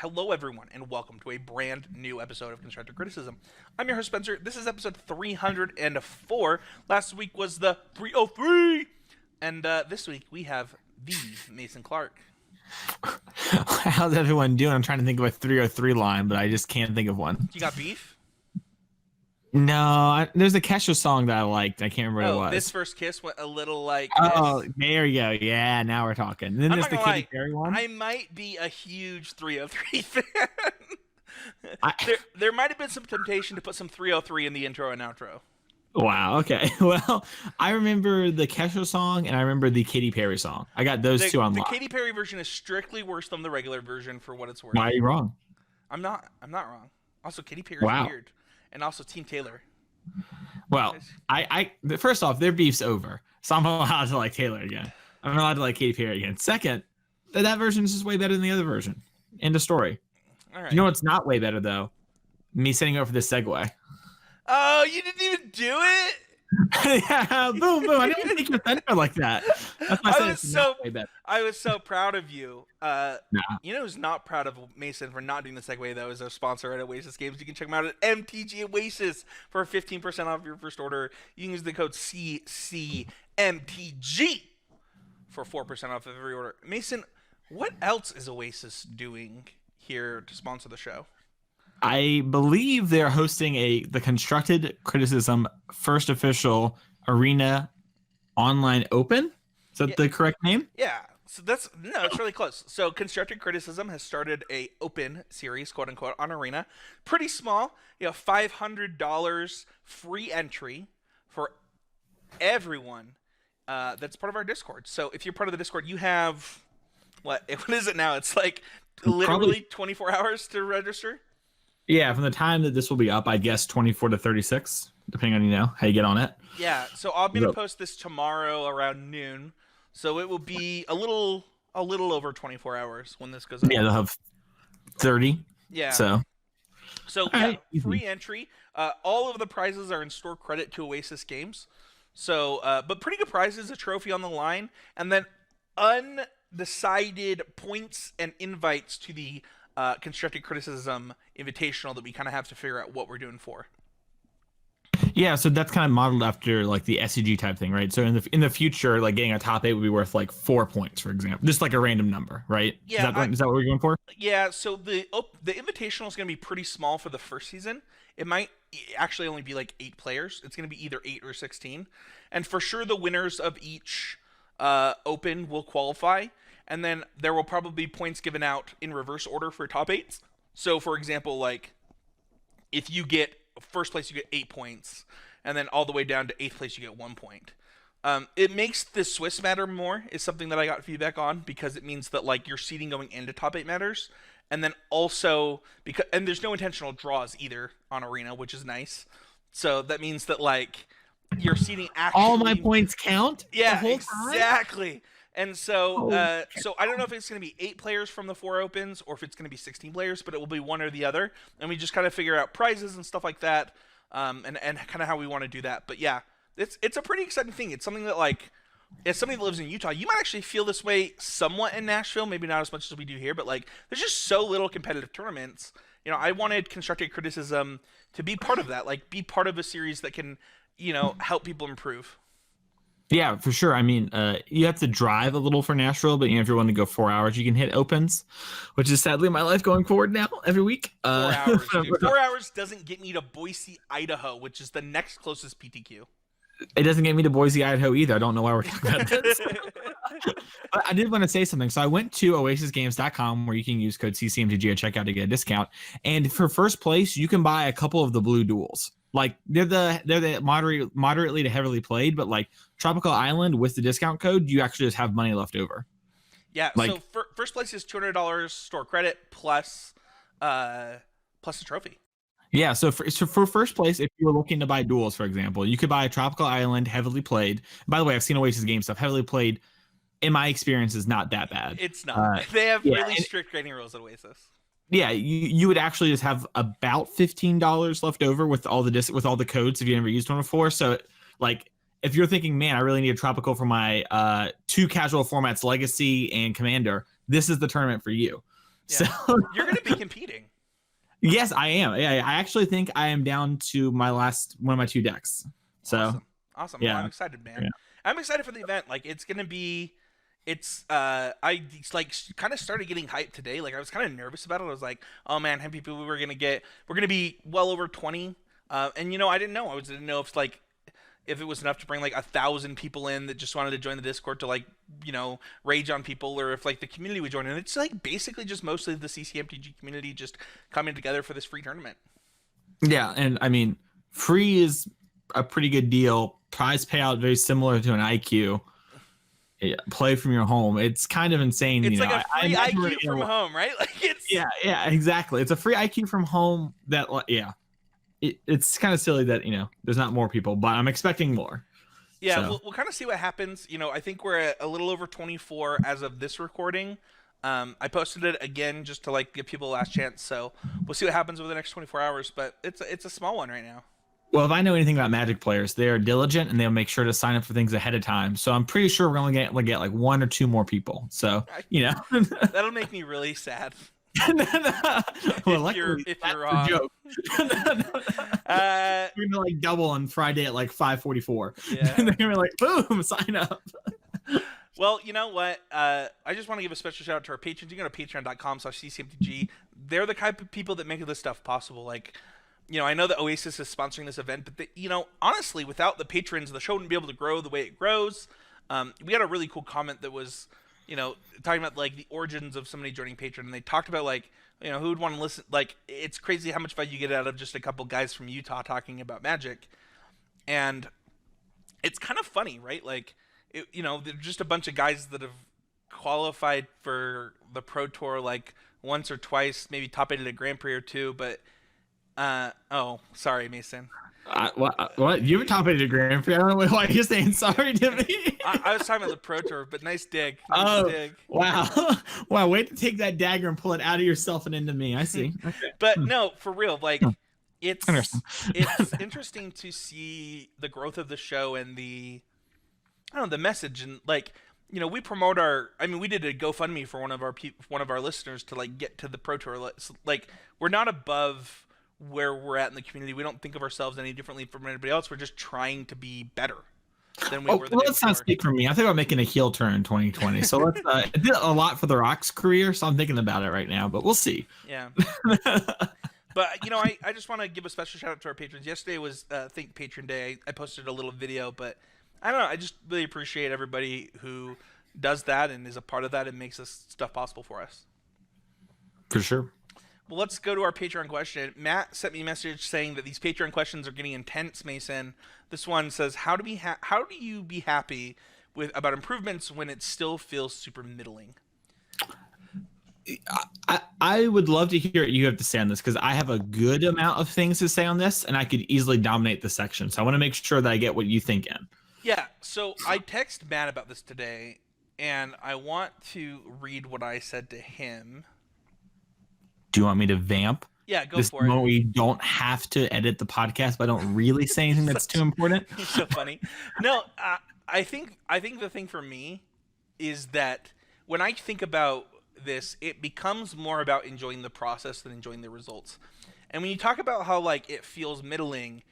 Hello, everyone, and welcome to a brand new episode of Constructive Criticism. I'm your host, Spencer. This is episode 304. Last week was the 303. And this week we have the Mason Clark. How's everyone doing? I'm trying to think of a 303 line, but I just can't think of one. You got beef? No, there's a Kesha song that I liked. I can't remember what it was. This first kiss went a little like Oh, this. there you go. Yeah, now we're talking. And then I'm there's not the gonna Katy Perry one. I might be a huge 303 fan. There might have been some temptation to put some 303 in the intro and outro. Wow. Okay. Well, I remember the Kesha song and I remember the Katy Perry song. I got those two on The lock. Katy Perry version is strictly worse than the regular version for what it's worth. Why are you wrong? I'm not wrong. Also, Katy Perry is Wow. weird, and also Team Taylor. Well, first off, their beef's over, so I'm allowed to like Taylor again. I'm allowed to like Katy Perry again. Second, that version is just way better than the other version. End of story. All right. You know what's not way better though? Me setting up for this segue. Oh, you didn't even do it. Yeah, boom, boom. I didn't think you offended her like that. That's why I said it's not way better. I was so proud of you. Nah. You know who's not proud of Mason for not doing the segue though is our sponsor at Oasis Games. You can check them out at MTG Oasis for 15% off your first order. You can use the code CCMTG for 4% off of every order. Mason, what else is Oasis doing here to sponsor the show? I believe they're hosting the Constructed Criticism first official Arena Online Open. Is that the correct name? Yeah. So it's really close. So Constructed Criticism has started a open series, quote unquote, on Arena. Pretty small, $500 free entry for everyone that's part of our Discord. So if you're part of the Discord, you have what is it now? It's like literally 24 hours to register. Yeah, from the time that this will be up, I guess 24 to 36, depending on how you get on it. Yeah, so I'm gonna post this tomorrow around noon. So it will be a little over 24 hours when this goes up. Yeah, they'll have 30. Yeah. So yeah, free entry. All of the prizes are in store credit to Oasis Games. So, but pretty good prizes, a trophy on the line, and then undecided points and invites to the Constructed Criticism Invitational that we kind of have to figure out what we're doing for. Yeah, so that's kind of modeled after like the SCG type thing, right? So in the future, like getting a top 8 would be worth like 4 points, for example, just like a random number, right? Yeah, is that what we're going for? Yeah. So the Invitational is going to be pretty small for the first season. It might actually only be like 8 players. It's going to be either 8 or 16, and for sure the winners of each Open will qualify. And then there will probably be points given out in reverse order for top 8s. So, for example, like if you get first place, you get 8 points, and then all the way down to 8th place, you get 1 point. It makes the Swiss matter more. Is something that I got feedback on because it means that like your seeding going into top 8 matters, and then also and there's no intentional draws either on Arena, which is nice. So that means that like your seeding actually all my points count. Yeah, the whole time? Exactly. And so, so I don't know if it's going to be 8 players from the 4 opens or if it's going to be 16 players, but it will be one or the other. And we just kind of figure out prizes and stuff like that, and kind of how we want to do that. But yeah, it's a pretty exciting thing. It's something that like, as somebody that lives in Utah, you might actually feel this way somewhat in Nashville, maybe not as much as we do here, but like, there's just so little competitive tournaments. I wanted Constructed Criticism to be part of that, like be part of a series that can, help people improve. Yeah, for sure. I mean, you have to drive a little for Nashville, but if you want to go 4 hours, you can hit opens, which is sadly my life going forward now every week. 4 hours, dude. 4 hours doesn't get me to Boise, Idaho, which is the next closest PTQ. It doesn't get me to Boise, Idaho either. I don't know why we're talking about this. But I did want to say something. So I went to oasisgames.com where you can use code CCMTG at checkout to get a discount. And for first place, you can buy a couple of the blue duels. Like they're the moderately to heavily played, but like Tropical Island with the discount code, you actually just have money left over. Yeah. Like, so first place is $200 store credit plus a trophy. Yeah. So for first place, if you were looking to buy duels, for example, you could buy a Tropical Island heavily played. By the way, I've seen Oasis game stuff heavily played. In my experience, is not that bad. It's not. They have really strict grading rules at Oasis. Yeah, you would actually just have about $15 left over with all the codes if you never used one before. So like if you're thinking, man, I really need a tropical for my 2 casual formats, Legacy and Commander, this is the tournament for you. So You're going to be competing. yes, I am. Yeah, I actually think I am down to one of my 2 decks. So Awesome. yeah, Well, I'm excited, man. yeah. I'm excited for the event. Like, it's going to be. I like kind of started getting hyped today. Like, I was kind of nervous about it. I was like, oh man, how many people we're gonna be well over 20. And I didn't know. Didn't know if it was enough to bring like 1,000 people in that just wanted to join the Discord to like rage on people, or if like the community would join. And it's like basically just mostly the CCMTG community just coming together for this free tournament. Yeah, and I mean, free is a pretty good deal. Prize payout very similar to an IQ. Yeah, play from your home. It's kind of insane. It's like a free IQ from home, right? Like it's yeah, exactly. It's a free IQ from home. It's kind of silly that there's not more people, but I'm expecting more. Yeah, so. We'll kind of see what happens. I think we're at a little over 24 as of this recording. I posted it again just to like give people a last chance. So we'll see what happens over the next 24 hours. But it's a small one right now. Well, if I know anything about Magic players, they are diligent and they'll make sure to sign up for things ahead of time. So I'm pretty sure we're only get like 1 or 2 more people. So that'll make me really sad. Well, if you're wrong. Joke. We're gonna like double on Friday at like 5:44. Yeah. And they're gonna be like, boom, sign up. Well, you know what? I just want to give a special shout out to our patrons. You can go to patreon.com/ccmtg. They're the type of people that make this stuff possible. Like, I know that Oasis is sponsoring this event, but honestly, without the patrons, the show wouldn't be able to grow the way it grows. We had a really cool comment that was, talking about like the origins of somebody joining Patreon, and they talked about like, who would want to listen. Like, it's crazy how much value you get out of just a couple guys from Utah talking about Magic, and it's kind of funny, right? Like, they're just a bunch of guys that have qualified for the Pro Tour like once or twice, maybe top 8 at a Grand Prix or 2, but. Oh, sorry, Mason. What? You were top 8 at a Grand Prix. I don't know why you're saying sorry to me. I was talking about the Pro Tour, but nice dig. Dig. Wow. Wow, wait to take that dagger and pull it out of yourself and into me. I see. Okay. But no, for real, like it's interesting to see the growth of the show and the message, and like, we promote we did a GoFundMe for one of our listeners to like get to the Pro Tour. Like, we're not above where we're at in the community. We don't think of ourselves any differently from anybody else. We're just trying to be better than we were. Well, let's not speak for me. I think about making a heel turn in 2020. So let's. I did a lot for the Rock's career, so I'm thinking about it right now. But we'll see. Yeah. But I just want to give a special shout out to our patrons. Yesterday was Think Patron Day. I posted a little video, but I don't know. I just really appreciate everybody who does that and is a part of that and makes this stuff possible for us. For sure. Well, let's go to our Patreon question. Matt sent me a message saying that these Patreon questions are getting intense, Mason. This one says, how do you be happy about improvements when it still feels super middling? I would love to hear what you have to say on this, because I have a good amount of things to say on this, and I could easily dominate the section. So I want to make sure that I get what you think in. Yeah, so I texted Matt about this today, and I want to read what I said to him. Do you want me to vamp? Yeah, go for it. Where you don't have to edit the podcast, but I don't really say anything that's too important. You're so funny. No, I think the thing for me is that when I think about this, it becomes more about enjoying the process than enjoying the results. And when you talk about how like it feels middling,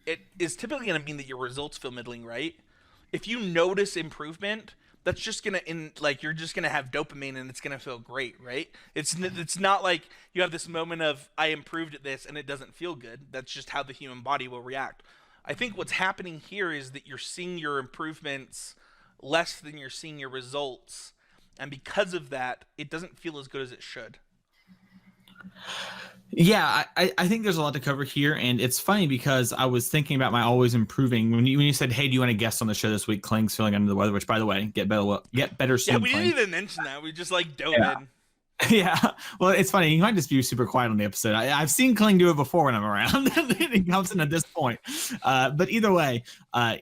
it is typically going to mean that your results feel middling, right? If you notice improvement, that's just gonna you're just gonna have dopamine and it's gonna feel great, right? It's not like you have this moment of I improved at this and it doesn't feel good. That's just how the human body will react. I think what's happening here is that you're seeing your improvements less than you're seeing your results, and because of that, it doesn't feel as good as it should. Yeah, I think there's a lot to cover here, and it's funny because I was thinking about my always improving when you said, "Hey, do you want to guest on the show this week?" Kling's feeling under the weather, which, by the way, get better soon. Yeah, we didn't even mention that. We just dove in. Yeah, well, it's funny. He might just be super quiet on the episode. I've seen Kling do it before when I'm around. He comes in at this point. But either way, I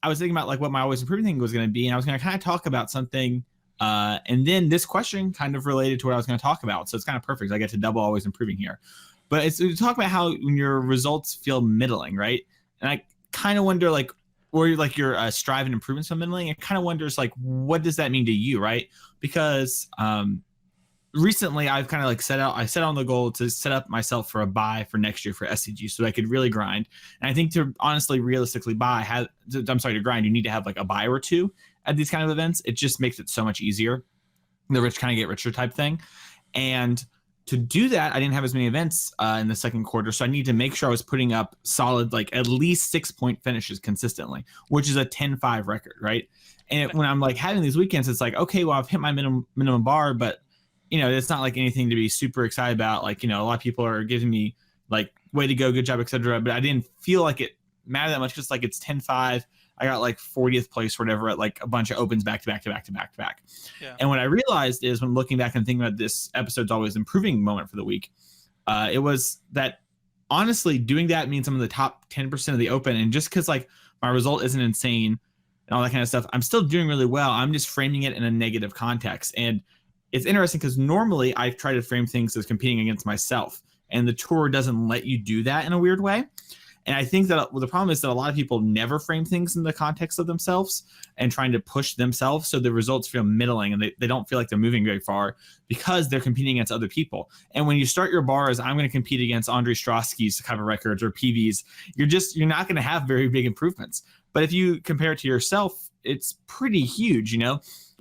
was thinking about what my always improving thing was going to be, and I was going to kind of talk about something. And then this question kind of related to what I was going to talk about. So it's kind of perfect. I get to double always improving here. But it's to talk about how when your results feel middling, right? And I kind of wonder or your strive and improvements feel middling. It kind of wonders what does that mean to you, right? Because recently I've kind of like set on the goal to set up myself for a buy for next year for SCG so that I could really grind. And I think to honestly realistically to grind, you need to have like a buy or two at these kind of events. It just makes it so much easier. The rich kind of get richer type thing. And to do that, I didn't have as many events in the second quarter. So I need to make sure I was putting up solid, like at least 6-point finishes consistently, which is a 10-5 record, right? And when I'm like having these weekends, it's like, okay, well, I've hit my minimum bar, but it's not like anything to be super excited about. Like, a lot of people are giving me like, way to go, good job, etc. But I didn't feel like it mattered that much because like it's 10-5. I got like 40th place or whatever at like a bunch of opens back to back to back to back to back. Yeah. And what I realized is when looking back and thinking about this episode's always improving moment for the week, it was that honestly doing that means I'm in the top 10% of the open. And just because like my result isn't insane and all that kind of stuff, I'm still doing really well. I'm just framing it in a negative context. And it's interesting because normally I try to frame things as competing against myself. And the tour doesn't let you do that in a weird way. And I think that the problem is that a lot of people never frame things in the context of themselves and trying to push themselves. So the results feel middling and they don't feel like they're moving very far because they're competing against other people. And when you start your bar as I'm going to compete against Andre Strosky's cover records or PVs, you're not going to have very big improvements. But if you compare it to yourself, it's pretty huge.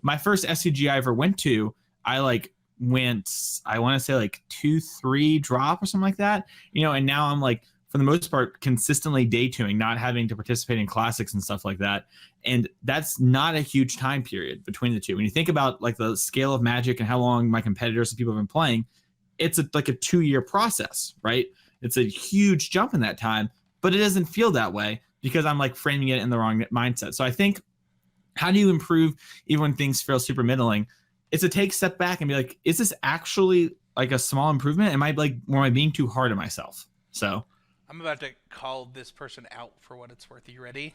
My first SCG I ever went to, I want to say like 2-3 drop or something like that, and now I'm like, for the most part, consistently day twoing, not having to participate in classics and stuff like that. And that's not a huge time period between the two. When you think about like the scale of Magic and how long my competitors and people have been playing, it's like a 2-year process, right? It's a huge jump in that time, but it doesn't feel that way because I'm like framing it in the wrong mindset. So I think, how do you improve even when things feel super middling? It's to take a step back and be like, is this actually like a small improvement? Am I being too hard on myself? So I'm about to call this person out for what it's worth. Are you ready?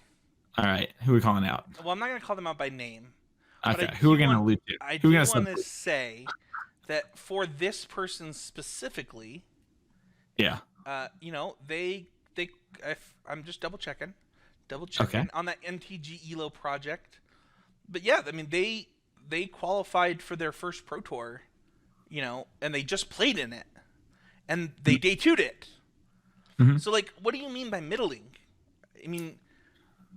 All right. Who are we calling out? Well, I'm not going to call them out by name. Okay. Who are we going to allude to? I do want to say that for this person specifically, yeah, I'm just double checking on that MTG ELO project. But yeah, I mean, they qualified for their first Pro Tour, and they just played in it, and they day two'd it. Mm-hmm. So, like, what do you mean by middling? I mean,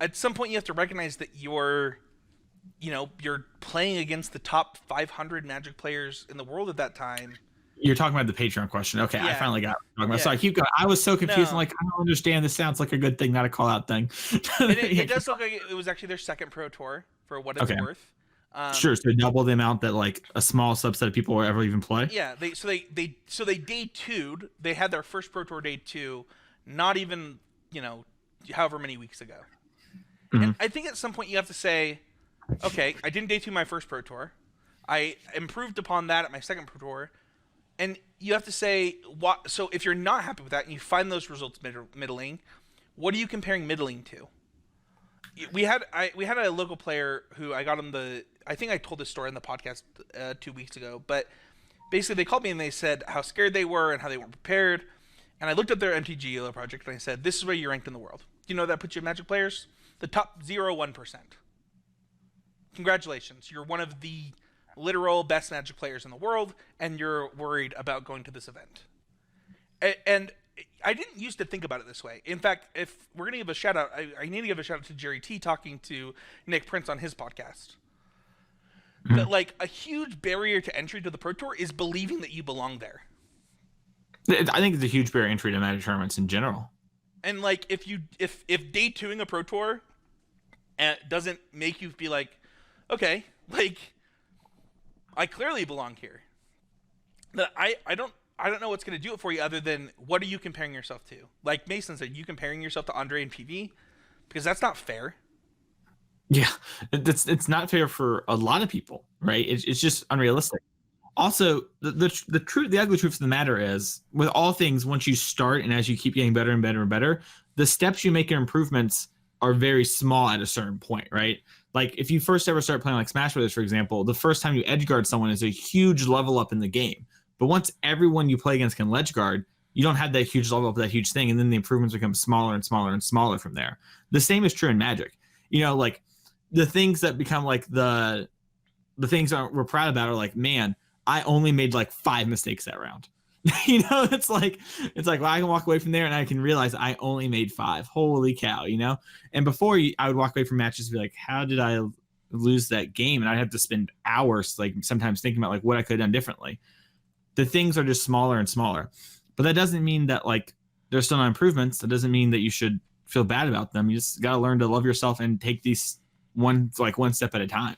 at some point you have to recognize that you're playing against the top 500 Magic players in the world at that time. You're talking about the Patreon question. Okay, yeah. I finally got it. Yeah. So I keep going. I was so confused. No. I'm like, I don't understand. This sounds like a good thing, not a call-out thing. It does look like it was actually their second Pro Tour, for what it's worth. Sure, so double the amount that like a small subset of people will ever even play. Yeah, they day two'd. They had their first Pro Tour day 2, not even however many weeks ago. Mm-hmm. And I think at some point you have to say, okay, I didn't day 2 my first Pro Tour. I improved upon that at my second Pro Tour, and you have to say what. So if you're not happy with that and you find those results middling, what are you comparing middling to? We had a local player who I got him I think I told this story in the podcast 2 weeks ago, but basically they called me and they said how scared they were and how they weren't prepared. And I looked at their MTG ELO project and I said, this is where you're ranked in the world. Do you know that puts you in Magic players? The top 0.1%. Congratulations. You're one of the literal best Magic players in the world, and you're worried about going to this event. And I didn't used to think about it this way. In fact, if we're going to give a shout out, I need to give a shout out to Jerry T talking to Nick Prince on his podcast. Mm-hmm. That like a huge barrier to entry to the Pro Tour is believing that you belong there. I think it's a huge barrier to entry to Magic tournaments in general. And like if day twoing a Pro Tour doesn't make you feel like, okay, like I clearly belong here. That I don't know what's going to do it for you other than what are you comparing yourself to? Like Mason said, you comparing yourself to Andre and PV? Because that's not fair. Yeah, it's not fair for a lot of people, right? It's just unrealistic. Also, the ugly truth of the matter is, with all things, once you start and as you keep getting better and better and better, the steps you make in improvements are very small at a certain point, right? Like if you first ever start playing like Smash Brothers, for example, the first time you edge guard someone is a huge level up in the game. But once everyone you play against can ledge guard, you don't have that huge level up, that huge thing, and then the improvements become smaller and smaller and smaller from there. The same is true in Magic. Like the things that become like the things that we're proud about are like, man, I only made like 5 mistakes that round. You know, it's like well, I can walk away from there and I can realize I only made 5. Holy cow, you know? And before I would walk away from matches and be like, how did I lose that game? And I'd have to spend hours like sometimes thinking about like what I could have done differently. The things are just smaller and smaller. But that doesn't mean that like there's still not improvements. That doesn't mean that you should feel bad about them. You just got to learn to love yourself and take these one step at a time.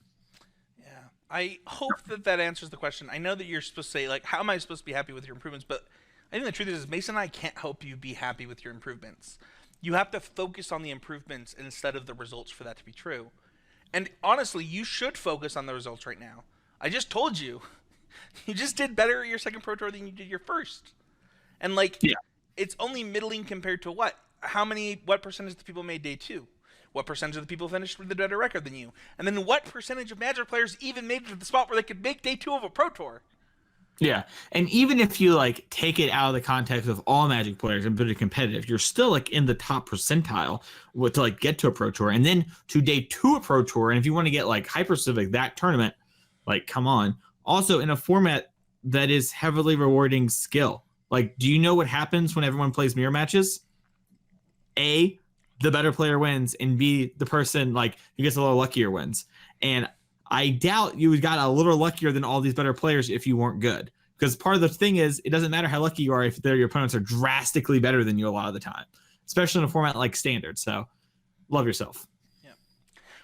I hope that answers the question. I know that you're supposed to say, like, how am I supposed to be happy with your improvements? But I think the truth is, Mason and I can't help you be happy with your improvements. You have to focus on the improvements instead of the results for that to be true. And honestly, you should focus on the results right now. I just told you. You just did better at your second Pro Tour than you did your first. And, like, it's only middling compared to what? What percentage of the people made day 2? What percentage of the people finished with a better record than you? And then what percentage of Magic players even made it to the spot where they could make day 2 of a Pro Tour? Yeah. And even if you like take it out of the context of all Magic players and put it competitive, you're still like in the top percentile to like get to a Pro Tour. And then to day 2 a Pro Tour. And if you want to get like hyper specific, that tournament, like, come on. Also in a format that is heavily rewarding skill. Like, do you know what happens when everyone plays mirror matches? A, the better player wins, and B, the person like who gets a little luckier wins. And I doubt you got a little luckier than all these better players if you weren't good. Because part of the thing is, it doesn't matter how lucky you are if your opponents are drastically better than you a lot of the time, especially in a format like Standard. So, love yourself. Yeah.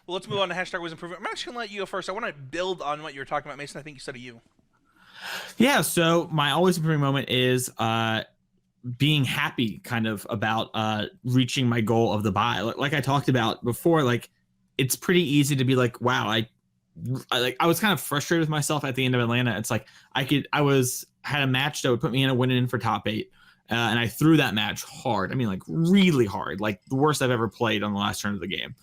Well, let's move on to hashtag was improvement. I'm actually going to let you go first. I want to build on what you were talking about, Mason. I think you said you. Yeah. So my always improving moment is being happy kind of about reaching my goal of the buy. Like I talked about before, like it's pretty easy to be like, wow, I was kind of frustrated with myself at the end of Atlanta. It's like I had a match that would put me in a win in for top 8. And I threw that match hard. I mean, like really hard, like the worst I've ever played on the last turn of the game.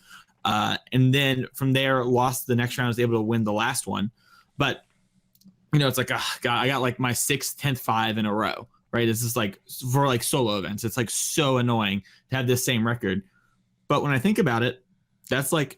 And then from there, lost the next round, I was able to win the last one. But, you know, it's like, God, I got like my 6th, 10th, 5 in a row. Right. This is like for like solo events. It's like so annoying to have this same record. But when I think about it, that's like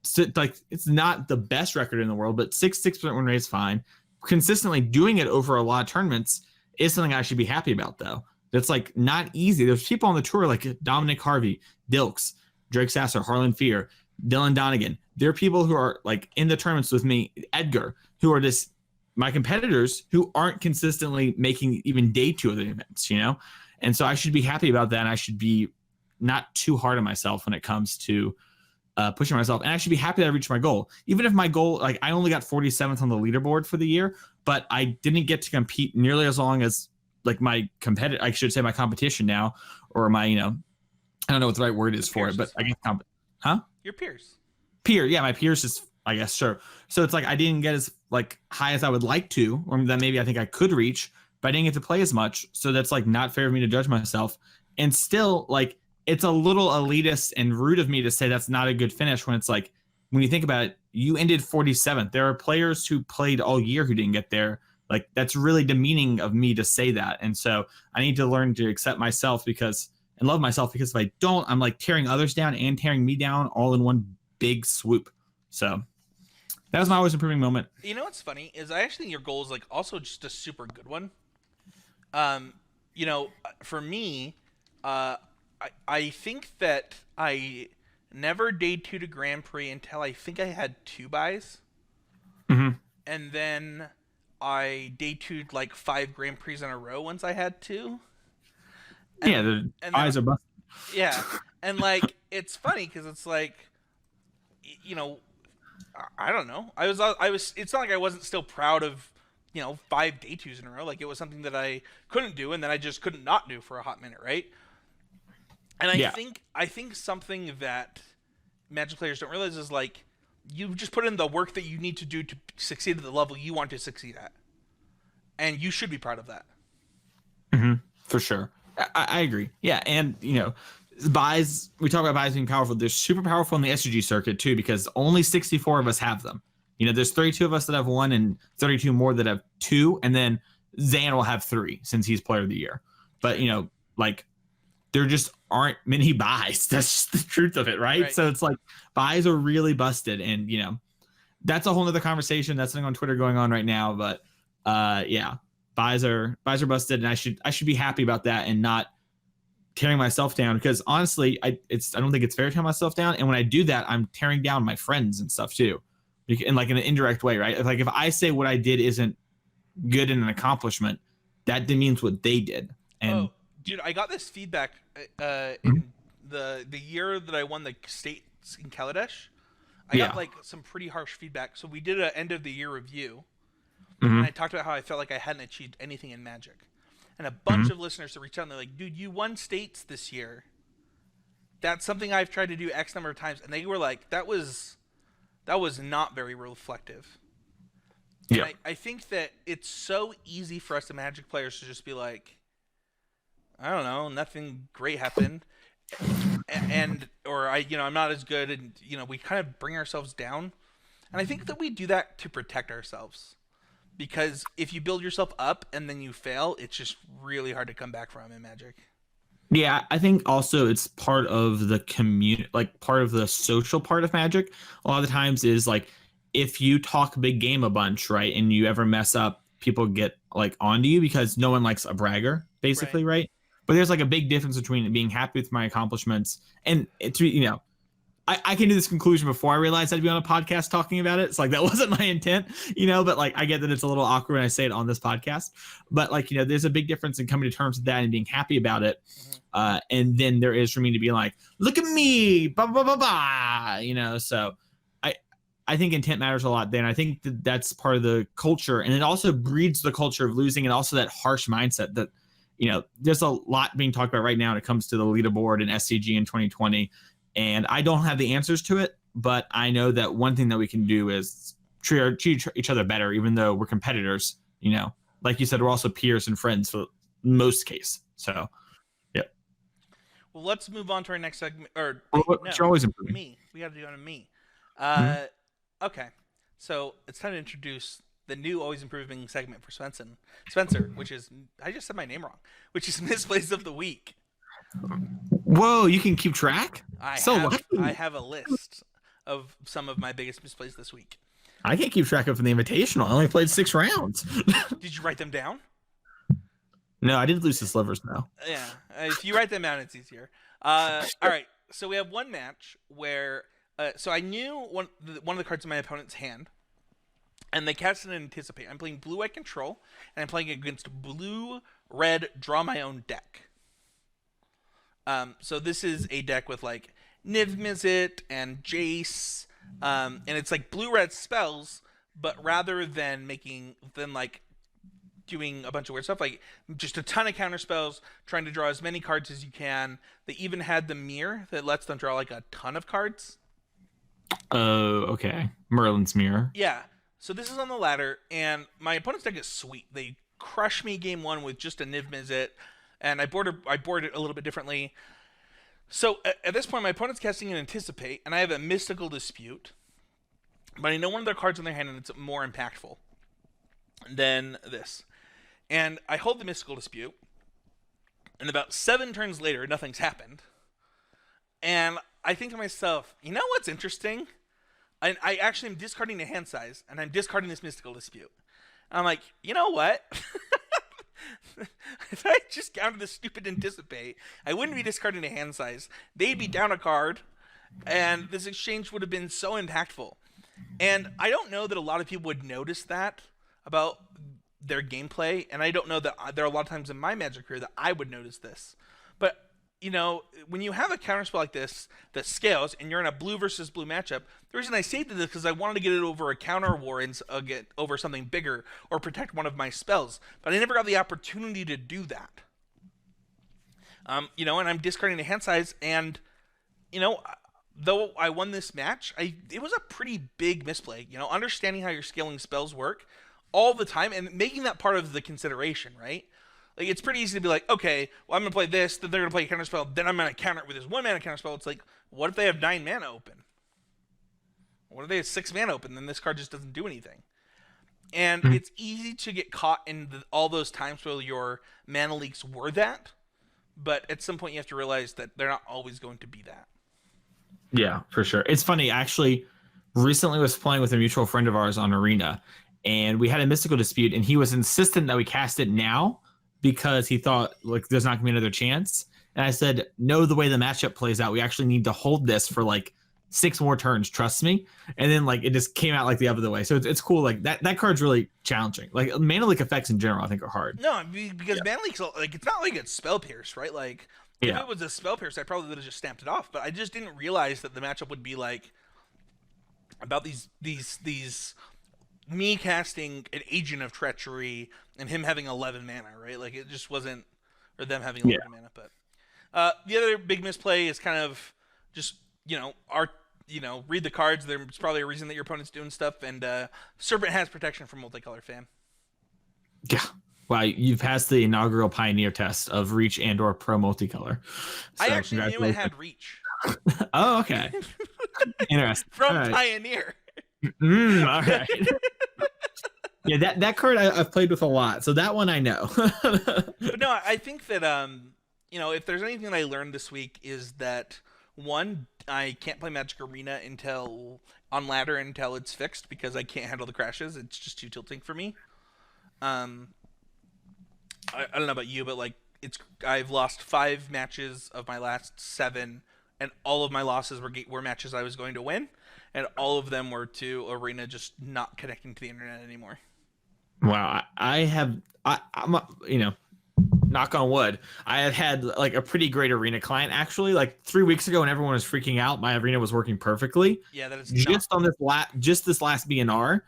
it's not the best record in the world, but 6% win rate is fine. Consistently doing it over a lot of tournaments is something I should be happy about, though. That's like not easy. There's people on the tour like Dominic Harvey, Dilks, Drake Sasser, Harlan Fear, Dylan Donegan. There are people who are like in the tournaments with me, Edgar, who are just my competitors who aren't consistently making even day 2 of the events, you know? And so I should be happy about that. And I should be not too hard on myself when it comes to pushing myself. And I should be happy that I reached my goal. Even if my goal, like I only got 47th on the leaderboard for the year, but I didn't get to compete nearly as long as like my I should say my competition now, or my, you know, I don't know what the right word is for it, but I guess, Your peers. Yeah, my peers is, I guess, sure. So it's like I didn't get as like high as I would like to, or that maybe I think I could reach, but I didn't get to play as much. So that's like not fair of me to judge myself. And still, like, it's a little elitist and rude of me to say that's not a good finish when it's like, when you think about it, you ended 47th. There are players who played all year who didn't get there. Like, that's really demeaning of me to say that. And so I need to learn to accept myself and love myself, because if I don't, I'm like tearing others down and tearing me down all in one big swoop. So that was my always improving moment. You know what's funny is I actually think your goal is like also just a super good one. You know, for me, I think that I never day 2 to Grand Prix until I think I had 2 buys. Mm-hmm. And then I day 2'd like 5 Grand Prix in a row once I had 2. And, the eyes are busted. Yeah. And like, it's funny because it's like, you know, I don't know. I was, it's not like I wasn't still proud of, you know, 5 day 2s in a row. Like, it was something that I couldn't do, and then I just couldn't not do for a hot minute, right? And I think something that Magic players don't realize is like, you just put in the work that you need to do to succeed at the level you want to succeed at, and you should be proud of that. Mm-hmm. For sure, I agree. Yeah, and you know, buys. We talk about buys being powerful. They're super powerful in the SGG circuit too, because only 64 of us have them. You know, there's 32 of us that have 1 and 32 more that have 2, and then Zan will have 3 since he's player of the year. But you know, like, there just aren't many buys. That's just the truth of it, right? So it's like buys are really busted, and you know, that's a whole nother conversation. That's something on Twitter going on right now. But Yeah, Visor busted, and I should be happy about that and not tearing myself down, because honestly, I don't think it's fair to tear myself down. And when I do that, I'm tearing down my friends and stuff too, in like an indirect way, right? Like if I say what I did isn't good in an accomplishment, that means what they did. And dude, I got this feedback Mhm. in the year that I won the states in Kaladesh. I got like some pretty harsh feedback. So we did an end of the year review, and I talked about how I felt like I hadn't achieved anything in Magic. And a bunch of listeners that reached out and they're like, dude, you won states this year. That's something I've tried to do X number of times. And they were like, that was not very reflective. Yeah. And I think that it's so easy for us, the Magic players, to just be like, I don't know, nothing great happened. Or I'm not as good. And, we kind of bring ourselves down. And I think that we do that to protect ourselves. Because if you build yourself up and then you fail, it's just really hard to come back from in Magic. Yeah, I think also it's part of the community, like part of the social part of Magic. A lot of the times is like, if you talk big game a bunch, right, and you ever mess up, people get like onto you because no one likes a bragger, basically, right? But there's like a big difference between being happy with my accomplishments and I can do this conclusion before I realized I'd be on a podcast talking about it. It's like, that wasn't my intent, but like, I get that it's a little awkward when I say it on this podcast, but like, there's a big difference in coming to terms with that and being happy about it. And then there is for me to be like, look at me, blah, blah, blah, blah, so I think intent matters a lot there. And I think that's part of the culture. And it also breeds the culture of losing, and also that harsh mindset that, there's a lot being talked about right now when it comes to the leaderboard and SCG in 2020. And I don't have the answers to it, but I know that one thing that we can do is treat each other better, even though we're competitors. Like you said, we're also peers and friends for most case. So, yeah. Well, let's move on to our next segment. You're always improving. Me. We got to do it on me. Okay. So it's time to introduce the new always improving segment for Spencer, which is, I just said my name wrong, which is Misplays of the Week. Whoa, you can keep track? I have a list of some of my biggest misplays this week. I can't keep track of the Invitational. I only played 6 rounds. Did you write them down? No, I did lose the slivers now. Yeah, if you write them down, it's easier. All right, so we have one match where, so I knew one of the cards in my opponent's hand, and they cast an Anticipate. I'm playing blue-white control, and I'm playing against blue-red draw my own deck. So this is a deck with like Niv Mizzet and Jace, and it's like blue-red spells, but rather than doing a bunch of weird stuff, like just a ton of counter spells, trying to draw as many cards as you can. They even had the mirror that lets them draw like a ton of cards. Oh, okay. Merlin's mirror. Yeah. So this is on the ladder, and my opponent's deck is sweet. They crush me game one with just a Niv Mizzet, and I board it a little bit differently. So at this point, my opponent's casting an Anticipate, and I have a Mystical Dispute. But I know one of their cards in their hand, and it's more impactful than this. And I hold the Mystical Dispute, and about 7 turns later, nothing's happened. And I think to myself, you know what's interesting? I actually am discarding the hand size, and I'm discarding this Mystical Dispute. And I'm like, you know what? If I just counted the stupid Anticipate, I wouldn't be discarding the hand size. They'd be down a card, and this exchange would have been so impactful. And I don't know that a lot of people would notice that about their gameplay, and I don't know that there are a lot of times in my Magic career that I would notice this. But, when you have a counterspell like this that scales, and you're in a blue versus blue matchup, the reason I saved it is because I wanted to get it over a counter war and get over something bigger or protect one of my spells. But I never got the opportunity to do that. And I'm discarding the hand size, and, though I won this match, it was a pretty big misplay. Understanding how your scaling spells work all the time and making that part of the consideration, right? Like, it's pretty easy to be like, okay, well, I'm going to play this, then they're going to play a counterspell, then I'm going to counter it with this 1 mana counterspell. It's like, what if they have 9 mana open? What if they have 6 mana open, then this card just doesn't do anything? And it's easy to get caught in all those times where your mana leaks were that, but at some point you have to realize that they're not always going to be that. Yeah, for sure. It's funny, I actually recently was playing with a mutual friend of ours on Arena, and we had a mystical dispute, and he was insistent that we cast it now because he thought like there's not gonna be another chance. And I said, no, the way the matchup plays out, we actually need to hold this for like 6 more turns, trust me. And then like it just came out like the other way. So it's cool. Like that card's really challenging. Like Mana Leak effects in general, I think are hard. No, because Mana Leak's like, it's not like it's Spell Pierce, right? Like if it was a Spell Pierce, I probably would have just stamped it off. But I just didn't realize that the matchup would be like about these me casting an Agent of Treachery and him having 11 mana, right? Like it just wasn't, or them having 11 mana. But the other big misplay is kind of just read the cards. There's probably a reason that your opponent's doing stuff, and Serpent has protection from multicolor, fam. Yeah. Wow, you've passed the inaugural Pioneer test of Reach and/or Pro Multicolor. So I actually knew it had Reach. Oh, okay. Interesting. From Pioneer. All right. Yeah, that card I've played with a lot, so that one I know. But no, I think that if there's anything that I learned this week is that one, I can't play Magic Arena on ladder until it's fixed because I can't handle the crashes. It's just too tilting for me. I don't know about you, but like I've lost 5 matches of my last 7, and all of my losses were matches I was going to win, and all of them were to Arena just not connecting to the internet anymore. Wow, I'm knock on wood, I have had like a pretty great Arena client actually. Like 3 weeks ago, when everyone was freaking out, my Arena was working perfectly. Yeah, that is just on this last BNR.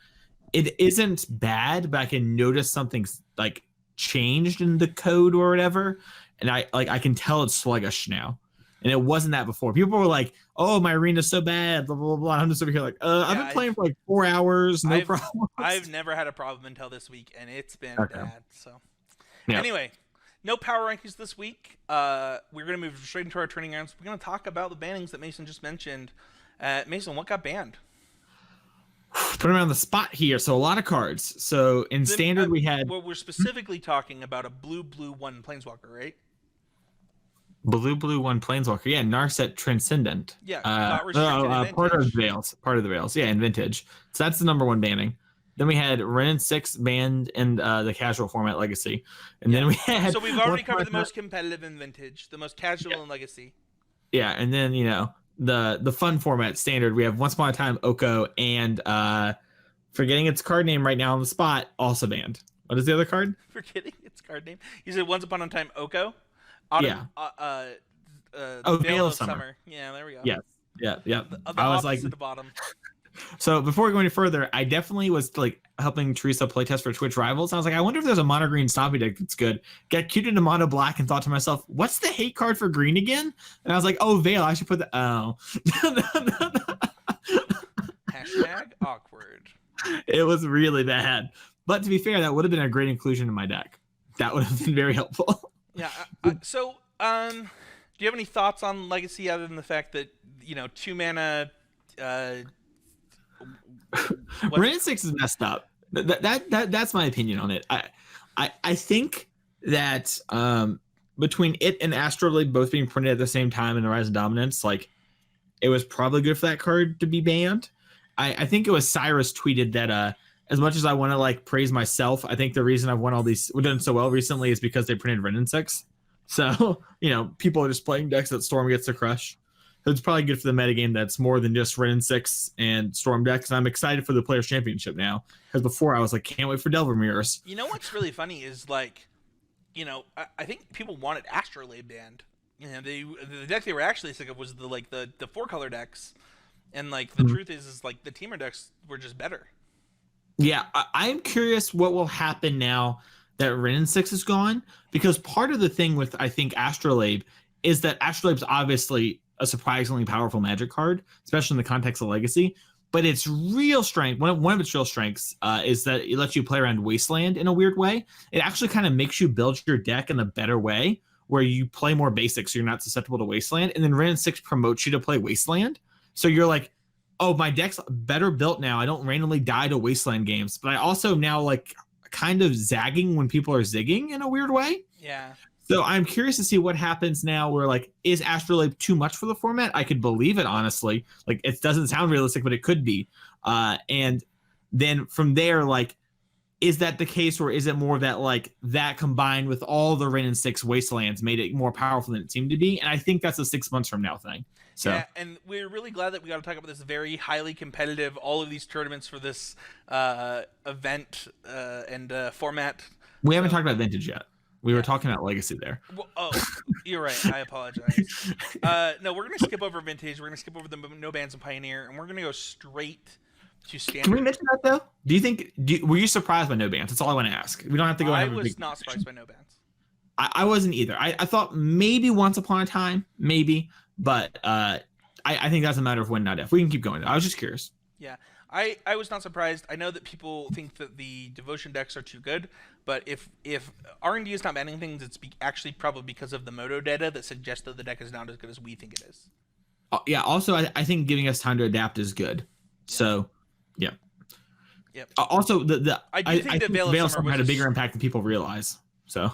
It isn't bad, but I can notice something's like changed in the code or whatever, and I can tell it's sluggish now, and it wasn't that before. People were like, "Oh, my Arena's so bad," blah blah blah. I'm just over here like, I've been playing for like 4 hours, no problem. I've never had a problem until this week, and it's been bad. So anyway. No power rankings this week. We're going to move straight into our training rounds. We're going to talk about the bannings that Mason just mentioned. Mason, what got banned? Put him on the spot here. So a lot of cards. So in standard, we had... Well, we're specifically talking about a blue-1 Planeswalker, right? Blue-1 Planeswalker. Yeah, Narset Transcendent. Yeah, part of the Veils. Yeah, in Vintage. So that's the number 1 banning. Then we had Wrenn and 6 banned in the casual format Legacy. And then we had... So we've already covered the most competitive in Vintage, the most casual in Legacy. Yeah, and then, the fun format Standard, we have Once Upon a Time Oko and forgetting its card name right now on the spot, also banned. What is the other card? Forgetting its card name? You said Once Upon a Time Oko? Yeah. Veil of Summer. Yeah, there we go. Yes. Yeah. The I was like, at the bottom. So before we go any further, I definitely was like helping Teresa playtest for Twitch Rivals. I was like, I wonder if there's a mono green stompy deck that's good. Got cute into mono black and thought to myself, what's the hate card for green again? And I was like, oh, Veil, I should put the Hashtag awkward. It was really bad. But to be fair, that would have been a great inclusion in my deck. That would have been very helpful. Yeah. So, do you have any thoughts on Legacy other than the fact that 2 mana? Wrenn 6 is messed up. That's my opinion on it. I think that between it and Astrolabe both being printed at the same time in the Rise of Dominance, like it was probably good for that card to be banned. I think it was Cyrus tweeted that as much as I want to like praise myself, I think the reason I've done so well recently is because they printed Wrenn and 6. So people are just playing decks that Storm gets to crush. It's probably good for the metagame that's more than just Wrenn and 6 and Storm decks. I'm excited for the Players' Championship now. Because before I was like, can't wait for Delver Mirrors. You know what's really funny is like, I think people wanted Astrolabe banned. The deck they were actually sick of was the 4-color decks. And like the truth is like the Teamer decks were just better. Yeah, I'm curious what will happen now that Wrenn and 6 is gone. Because part of the thing with, I think, Astrolabe is that Astrolabe's obviously a surprisingly powerful Magic card, especially in the context of Legacy. But its real strength, one of its real strengths, is that it lets you play around Wasteland in a weird way. It actually kind of makes you build your deck in a better way, where you play more basic, so you're not susceptible to Wasteland. And then Wrenn and 6 promotes you to play Wasteland, so you're like, oh, my deck's better built now. I don't randomly die to Wasteland games, but I also now like kind of zagging when people are zigging in a weird way. Yeah. So I'm curious to see what happens now where like, is Astrolabe too much for the format? I could believe it, honestly. Like it doesn't sound realistic, but it could be. And then from there, like is that the case, or is it more that like that combined with all the Rain and 6 Wastelands made it more powerful than it seemed to be? And I think that's a 6 months from now thing. So yeah, and we're really glad that we got to talk about this very highly competitive, all of these tournaments for this event and format. we haven't talked about Vintage yet. We were talking about Legacy there. Well, oh, you're right. I apologize. No, we're going to skip over Vintage. We're going to skip over the No Bans and Pioneer, and we're going to go straight to Standard. Can we mention that, though? Do you think, were you surprised by No Bans? That's all I want to ask. We don't have to go I was not surprised by No Bans. I wasn't either. I thought maybe Once Upon a Time, maybe, but I think that's a matter of when, not if. We can keep going. I was just curious. Yeah, I was not surprised. I know that people think that the Devotion decks are too good, but if R&D is not banning things, it's actually probably because of the Moto data that suggests that the deck is not as good as we think it is. Yeah, also, I think giving us time to adapt is good. Yeah. So, yeah. Yep. Also, I think that Veil of Summer had a bigger impact than people realize. So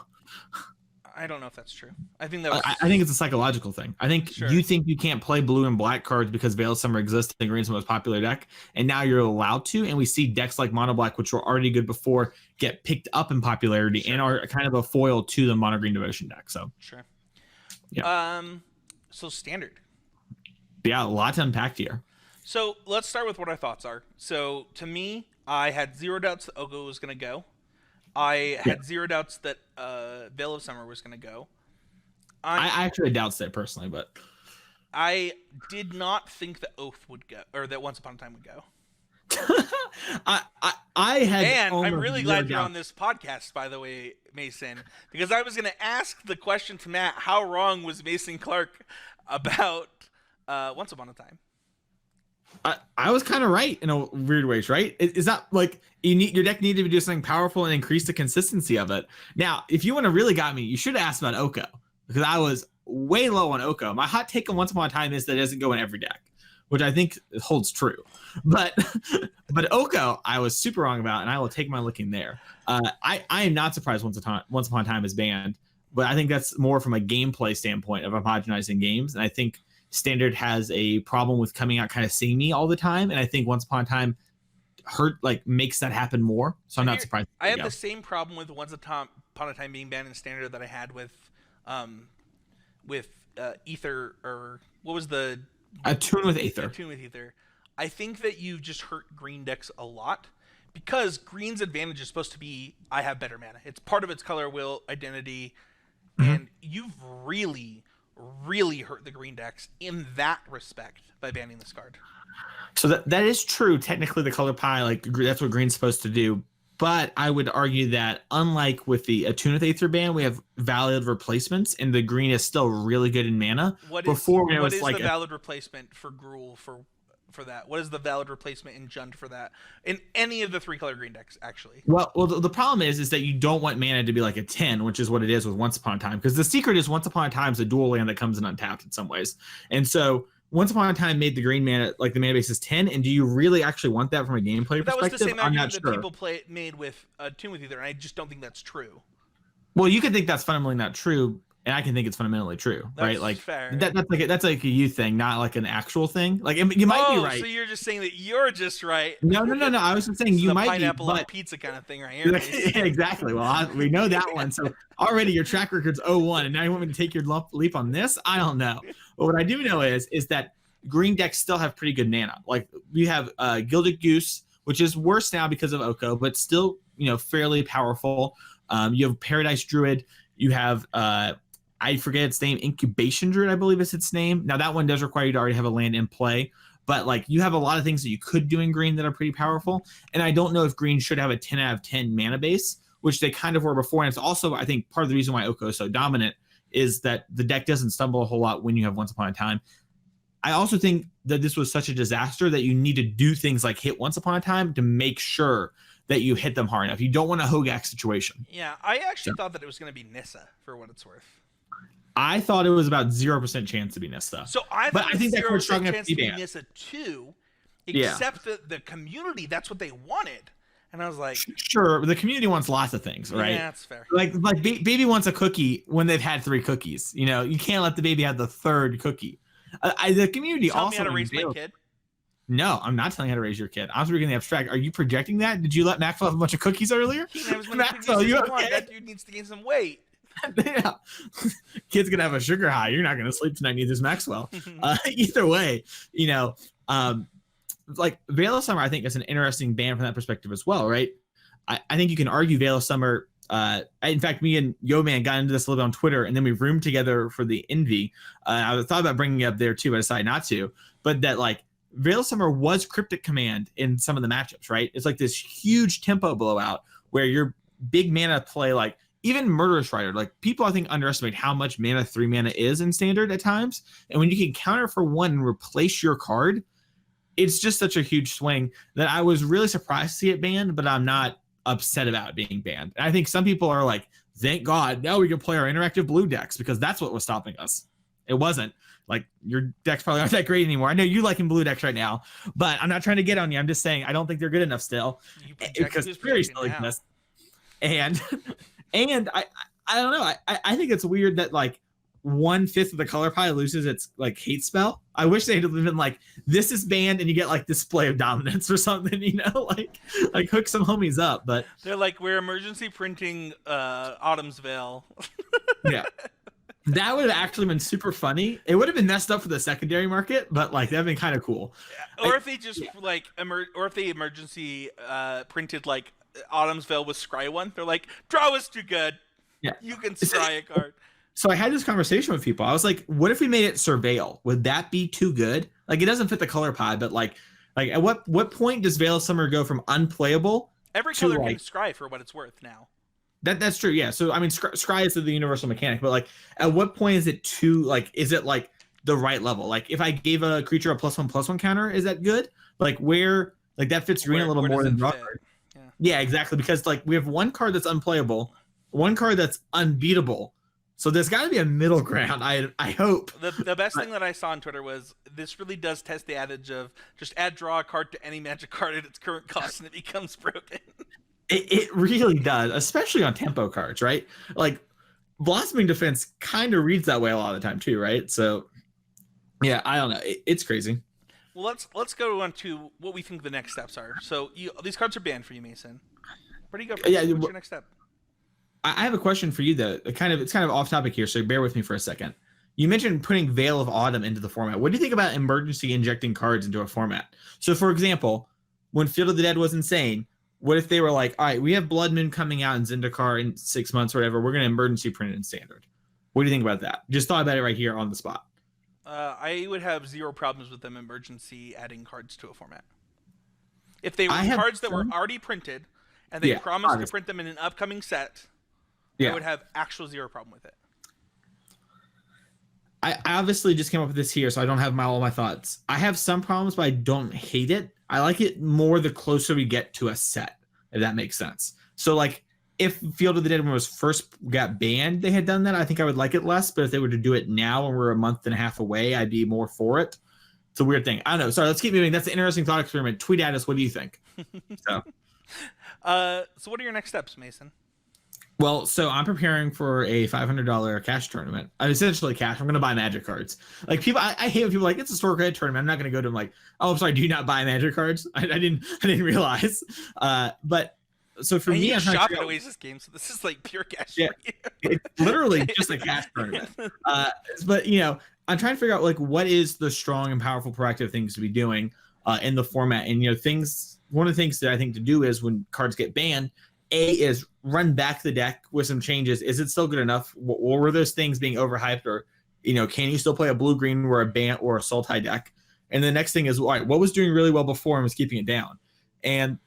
I don't know if that's true. I think that was... I think it's a psychological thing. I think you think you can't play blue and black cards because Veil of Summer exists and Green's the most popular deck, and now you're allowed to. And we see decks like Mono Black, which were already good before, get picked up in popularity and are kind of a foil to the Mono Green Devotion deck. So sure. Yeah. So Standard. Yeah, a lot to unpack here. So let's start with what our thoughts are. So to me, I had zero doubts that Oko was going to go. I had zero doubts that Veil of Summer was going to go. I actually doubts that personally, but I did not think that Oath would go, or that Once Upon a Time would go. I had, and I'm really glad you're on this podcast, by the way, Mason, because I was going to ask the question to Matt: how wrong was Mason Clark about Once Upon a Time? I was kind of right in a weird ways, right? It's not like your deck needed to do something powerful and increase the consistency of it. Now, if you want to really got me, you should have asked about Oko, because I was way low on Oko. My hot take on Once Upon a Time is that it doesn't go in every deck, which I think holds true. But Oko, I was super wrong about, and I will take my licking there. I am not surprised Once Upon a Time is banned, but I think that's more from a gameplay standpoint of homogenizing games, and I think Standard has a problem with coming out kind of samey all the time, and I think Once Upon a Time makes that happen more. So I'm not surprised. I have the same problem with Once Upon a Time being banned in Standard that I had with Ether, or what was the Attune with Aether. Attune with Ether. I think that you just hurt green decks a lot, because green's advantage is supposed to be I have better mana. It's part of its color wheel identity, and you've really hurt the green decks in that respect by banning this card. So that is true. Technically, the color pie, like that's what green's supposed to do. But I would argue that unlike with the Attune with Aether ban, we have valid replacements, and the green is still really good in mana. What is the valid replacement for Gruul for that? What is the valid replacement in Jund for that? In any of the 3-color green decks, actually. Well, the problem is that you don't want mana to be like a 10, which is what it is with Once Upon a Time, because the secret is Once Upon a Time is a dual land that comes in untapped in some ways. And so Once Upon a Time made the green mana, like the mana base is 10, and do you really actually want that from a gameplay perspective? That was the same argument that people made with Attune with Ether, and I just don't think that's true. Well, you can think that's fundamentally not true, and I can think it's fundamentally true, right? Like fair. That's like a you thing, not like an actual thing. Like you might be right. So you're just saying that you're just right. No. I was just saying you might be. Pineapple on pizza kind of thing right here. Yeah, exactly. Well, we know that one. So already your track record's 0-1, and now you want me to take your leap on this? I don't know. But what I do know is that green decks still have pretty good mana. Like we have Gilded Goose, which is worse now because of Oko, but still fairly powerful. You have Paradise Druid. You have I forget its name, Incubation Druid, I believe is its name. Now that one does require you to already have a land in play, but like you have a lot of things that you could do in green that are pretty powerful. And I don't know if green should have a 10 out of 10 mana base, which they kind of were before. And it's also, I think, part of the reason why Oko is so dominant is that the deck doesn't stumble a whole lot when you have Once Upon a Time. I also think that this was such a disaster that you need to do things like hit Once Upon a Time to make sure that you hit them hard enough. You don't want a Hogak situation. Yeah, I actually thought that it was going to be Nissa, for what it's worth. I thought it was about 0% chance to be Nissa. So I think that 0% chance to be Nissa too, except that the community, that's what they wanted. And I was like, sure, the community wants lots of things, right? Yeah, that's fair. Like baby wants a cookie when they've had 3 cookies. You can't let the baby have the 3rd cookie. The community Tell also me how to raise my kid. No, I'm not telling you how to raise your kid. I'm speaking the abstract. Are you projecting that? Did you let Maxwell have a bunch of cookies earlier? He can have as many Maxwell, cookies as you he wants. okay? That dude needs to gain some weight. Yeah. Kid's gonna have a sugar high. You're not gonna sleep tonight, neither is Maxwell. Either way, like Veil of Summer, I think is an interesting band from that perspective as well, right? I think you can argue Veil of Summer. In fact, me and Yo Man got into this a little bit on Twitter, and then we roomed together for the Envy. I thought about bringing it up there too, but I decided not to. But that like Veil of Summer was Cryptic Command in some of the matchups, right? It's like this huge tempo blowout where your big mana play, like even Murderous Rider, like people I think underestimate how much mana 3 mana is in Standard at times. And when you can counter for 1 and replace your card, it's just such a huge swing that I was really surprised to see it banned, but I'm not upset about it being banned. And I think some people are like, thank God, now we can play our interactive blue decks because that's what was stopping us. It wasn't. Like, your decks probably aren't that great anymore. I know you liking blue decks right now, but I'm not trying to get on you. I'm just saying I don't think they're good enough still because Fury still exists. And I don't know. I think it's weird that like 1/5 of the color pie loses its like hate spell. I wish they'd have been like, this is banned and you get like display of dominance or something, like hook some homies up. But they're like, we're emergency printing Autumn's Veil. Yeah. That would have actually been super funny. It would have been messed up for the secondary market, but like that'd been kind of cool. Or if they just like or if they emergency printed like Autumn's Veil with Scry 1, they're like, draw is too good. Yeah, you can scry a card. So I had this conversation with people. I was like, what if we made it Surveil? Would that be too good? Like, it doesn't fit the color pie, but like at what point does Veil of Summer go from unplayable? Every color can scry for what it's worth now. That's true, yeah. So I mean, scry is the universal mechanic, but like, at what point is it too like? Is it like the right level? Like, if I gave a creature a +1/+1 counter, is that good? Like, where like that fits green a little more than draw card. Yeah, exactly. Because like we have one card that's unplayable, one card that's unbeatable. So there's got to be a middle ground. I hope. The best thing that I saw on Twitter was this really does test the adage of just add draw a card to any Magic card at its current cost and it becomes broken. It really does, especially on tempo cards, right? Like Blossoming Defense kind of reads that way a lot of the time too, right? So yeah, I don't know. It's crazy. Well, let's go on to what we think the next steps are. So these cards are banned for you, Mason. Where do you go first? What's your next step? I have a question for you though. It's kind of off topic here, so bear with me for a second. You mentioned putting Veil of Autumn into the format. What do you think about emergency injecting cards into a format? So for example, when Field of the Dead was insane, what if they were like, all right, we have Blood Moon coming out in Zendikar in 6 months or whatever. We're going to emergency print it in Standard. What do you think about that? Just thought about it right here on the spot. I would have zero problems with them emergency adding cards to a format. If they were cards that were already printed and they promised to print them in an upcoming set, I would have actual zero problem with it. I obviously just came up with this here, so I don't have all my thoughts. I have some problems, but I don't hate it. I like it more the closer we get to a set, if that makes sense. So, like, if Field of the Dead when it was first got banned, they had done that, I think I would like it less. But if they were to do it now when we're a month and a half away, I'd be more for it. It's a weird thing. I don't know. Sorry, let's keep moving. That's an interesting thought experiment. Tweet at us. What do you think? So what are your next steps, Mason? Well, so I'm preparing for a $500 cash tournament. Essentially cash. I'm going to buy Magic cards. Like people, I hate when people are like, it's a store credit tournament. I'm not going to go to them like, oh, I'm sorry, do you not buy Magic cards? I didn't realize. But so for me, I'm shop at Oasis Games, so this is like pure cash. Yeah, it's literally just a cash tournament. But I'm trying to figure out like what is the strong and powerful proactive things to be doing in the format. And one of the things that I think to do is when cards get banned, is run back the deck with some changes. Is it still good enough? Or were those things being overhyped? Or, can you still play a blue-green or a Bant or a Sultai deck? And the next thing is, all right, what was doing really well before and was keeping it down? And,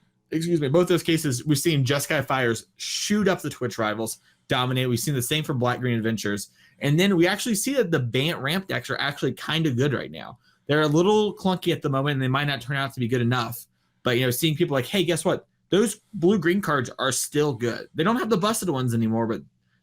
both those cases, we've seen Jeskai Fires shoot up the Twitch rivals, dominate. We've seen the same for Black-Green Adventures. And then we actually see that the Bant ramp decks are actually kind of good right now. They're a little clunky at the moment, and they might not turn out to be good enough. But, seeing people like, hey, guess what? Those blue-green cards are still good. They don't have the busted ones anymore, but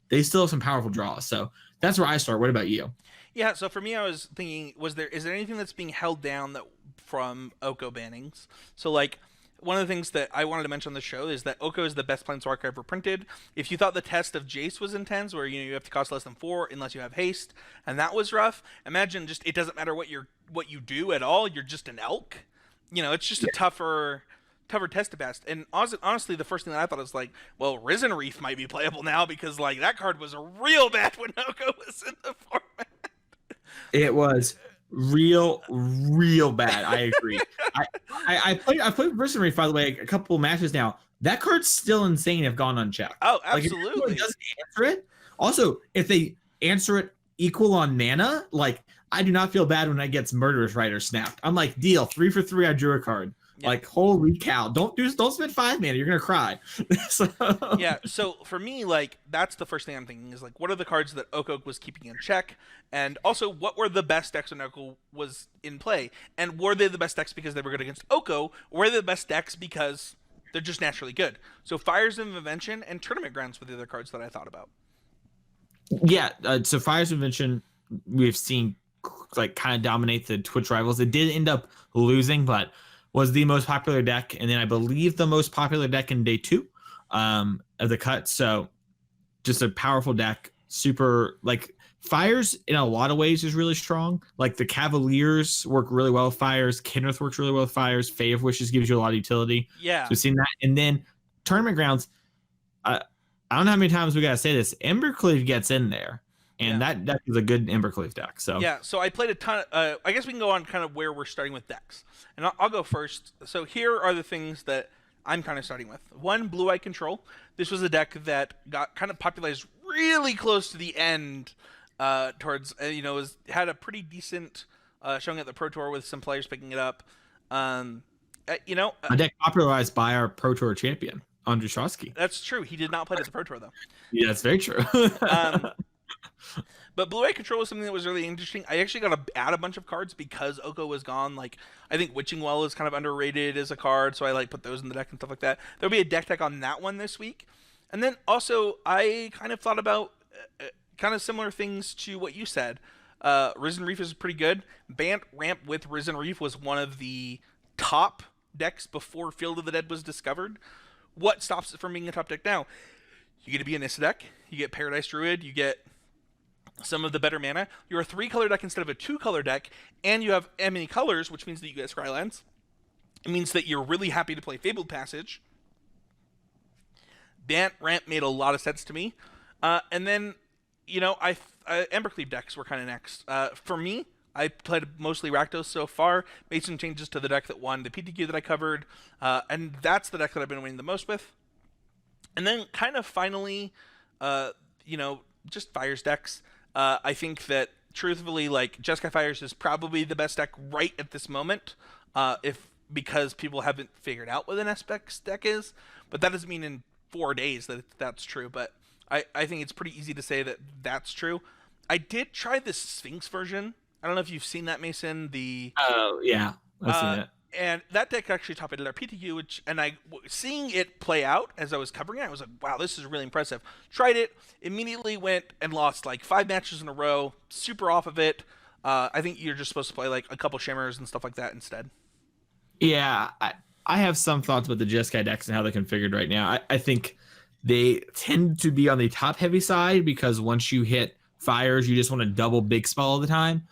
they still have some powerful draws. So that's where I start. What about you? Yeah, so for me, I was thinking, is there anything that's being held down from Oko bannings? So, like, one of the things that I wanted to mention on the show is that Oko is the best Planeswalker ever printed. If you thought the test of Jace was intense, where you have to cost less than 4 unless you have haste, and that was rough, imagine just it doesn't matter what you do at all. You're just an elk. it's just a tougher test to pass. And honestly, the first thing that I thought was like, well, Risen Reef might be playable now because like that card was real bad when Oko was in the format. It was real bad. I agree. I played Risen Reef, by the way, a couple matches now. That card's still insane if gone unchecked. Oh, absolutely. Like, if doesn't answer it. Also, if they answer it equal on mana, like I do not feel bad when I gets Murderous Rider snapped. I'm like, deal, 3 for 3. I drew a card. Yeah. Like, holy cow! Don't spend 5 mana. You're gonna cry. Yeah. So for me, like, that's the first thing I'm thinking is like, what are the cards that Oko was keeping in check, and also what were the best decks when Oko was in play, and were they the best decks because they were good against Oko, or were they the best decks because they're just naturally good? So Fires of Invention and Tournament Grounds were the other cards that I thought about. Yeah. So Fires of Invention, we've seen like kind of dominate the Twitch rivals. It did end up losing, but was the most popular deck, and then I believe the most popular deck in day 2 of the cut. So just a powerful deck. Super, like, Fires in a lot of ways is really strong. Like the Cavaliers work really well with Fires. Kinrith works really well with Fires. Fae of Wishes gives you a lot of utility. Yeah. So we've seen that. And then Tournament Grounds, I don't know how many times we got to say this. Embercleave gets in there. And that deck is a good Embercleave deck. So yeah, so I played a ton. I guess we can go on kind of where we're starting with decks, and I'll go first. So here are the things that I'm kind of starting with. One, Blue Eye Control. This was a deck that got kind of popularized really close to the end. Towards had a pretty decent showing at the Pro Tour with some players picking it up. A deck popularized by our Pro Tour champion, Andrei Shosky. That's true. He did not play at the Pro Tour though. Yeah, that's very true. But Blue Eye Control was something that was really interesting. I actually got to add a bunch of cards because Oko was gone. Like, I think Witching Well is kind of underrated as a card, so I like put those in the deck and stuff like that. There'll be a deck on that one this week. And then also, I kind of thought about kind of similar things to what you said. Risen Reef is pretty good. Bant Ramp with Risen Reef was one of the top decks before Field of the Dead was discovered. What stops it from being a top deck now? You get to be an Issa deck. You get Paradise Druid. You get some of the better mana. You're a 3-color deck instead of a 2-color deck, and you have many colors, which means that you get Skylands. It means that you're really happy to play Fabled Passage. Bant Ramp made a lot of sense to me. And then, Embercleave decks were kind of next. For me, I played mostly Rakdos so far, made some changes to the deck that won the PTQ that I covered, and that's the deck that I've been winning the most with. And then kind of finally, just Fires decks. I think that, truthfully, like, Jeskai Fires is probably the best deck right at this moment, because people haven't figured out what an SPEX deck is. But that doesn't mean in 4 days that that's true. But I think it's pretty easy to say that that's true. I did try the Sphinx version. I don't know if you've seen that, Mason. Oh, yeah. I've seen it. And that deck actually top rated our PTQ, seeing it play out as I was covering it, I was like, wow, this is really impressive. Tried it, immediately went and lost like 5 matches in a row, super off of it. I think you're just supposed to play like a couple Shimmers and stuff like that instead. Yeah, I have some thoughts about the Jeskai decks and how they're configured right now. I think they tend to be on the top heavy side because once you hit Fires, you just want to double big spell all the time.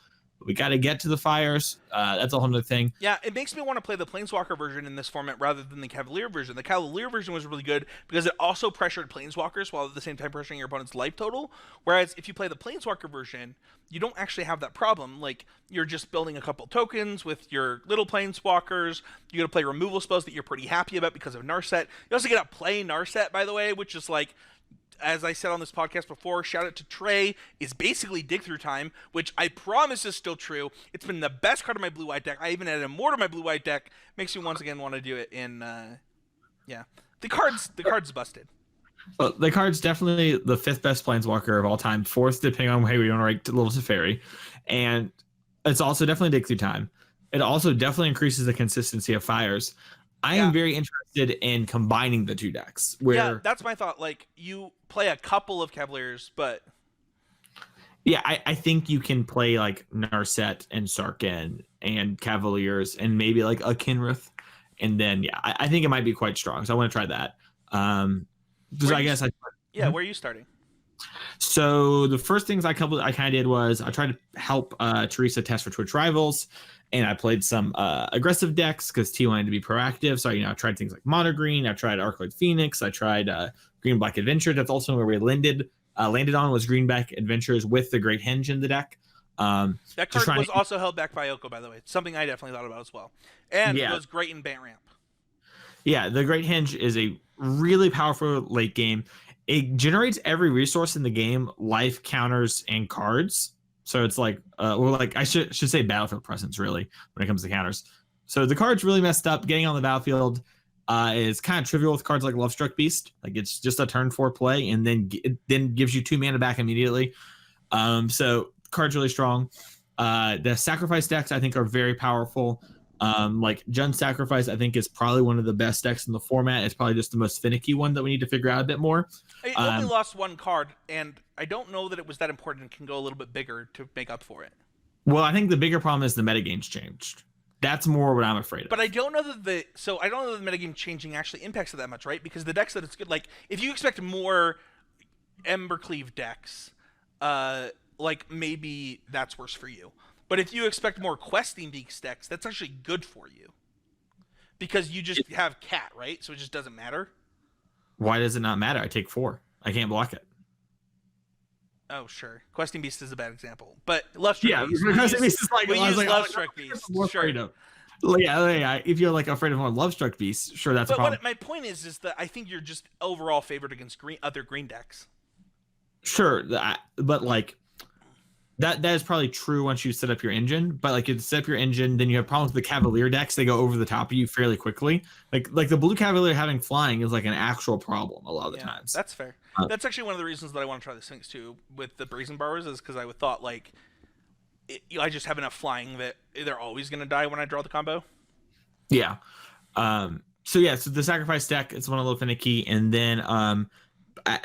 We got to get to the Fires. That's a whole other thing. Yeah, it makes me want to play the Planeswalker version in this format rather than the Cavalier version. The Cavalier version was really good because it also pressured Planeswalkers while at the same time pressuring your opponent's life total. Whereas if you play the Planeswalker version, you don't actually have that problem. Like, you're just building a couple tokens with your little Planeswalkers. You got to play removal spells that you're pretty happy about because of Narset. You also get to play Narset, by the way, which is like, as I said on this podcast before, shout out to Trey, is basically Dig Through Time, which I promise is still true. It's been the best card of my blue-white deck. I even added more to my blue-white deck. Makes me once again want to do it in, The card's busted. Well, the card's definitely the 5th best Planeswalker of all time, 4th depending on how we want to rank Little Teferi. And it's also definitely Dig Through Time. It also definitely increases the consistency of Fires. I am very interested in combining the 2 decks. Yeah, that's my thought. Like, you play a couple of Cavaliers, but... Yeah, I think you can play, like, Narset and Sarkhan and Cavaliers and maybe, like, a Kinrith. And then, I think it might be quite strong. So I want to try that. I guess where are you starting? So the first things I kind of did was I tried to help Teresa test for Twitch Rivals, and I played some aggressive decks because T wanted to be proactive. So I tried things like Mono Green, I tried Arclight Phoenix, I tried Green Black Adventure. That's also where we landed on was Green Black Adventures with the Great Henge in the deck. That card was also held back by Oko, by the way. It's something I definitely thought about as well, and it was great in Bant Ramp. Yeah, the Great Henge is a really powerful late game. It generates every resource in the game, life, counters, and cards. So it's like, I should say battlefield presence, really, when it comes to counters. So the card's really messed up. Getting on the battlefield is kind of trivial with cards like Lovestruck Beast. Like, it's just a turn 4 play, and then gives you 2 mana back immediately. So card's really strong. The sacrifice decks, I think, are very powerful. Like Jund Sacrifice, I think, is probably one of the best decks in the format. It's probably just the most finicky one that we need to figure out a bit more. It only lost 1 card, and I don't know that it was that important. It can go a little bit bigger to make up for it. Well, I think the bigger problem is the metagame's changed. That's more what I'm afraid of. But I don't know that the metagame changing actually impacts it that much, right? Because the decks that it's good, like if you expect more Embercleave decks, like maybe that's worse for you. But if you expect more Questing Beaks decks, that's actually good for you. Because you just have Cat, right? So it just doesn't matter. Why does it not matter? I take 4. I can't block it. Oh, sure. Questing Beast is a bad example. But Lovestruck Beast. Questing Beast is like... We use Lovestruck Beast. Sure. Yeah, if you're like afraid of more Lovestruck Beast, sure, that's a problem. But my point is that I think you're just overall favored against other green decks. Sure, but like... That is probably true once you set up your engine, but like you set up your engine, then you have problems with the Cavalier decks. They go over the top of you fairly quickly. Like the Blue Cavalier having flying is like an actual problem a lot of the times. That's fair. That's actually one of the reasons that I want to try the Sphinx too with the Brazen Borrowers is because I would thought like I just have enough flying that they're always going to die when I draw the combo. Yeah. So the sacrifice deck is one a little finicky, and then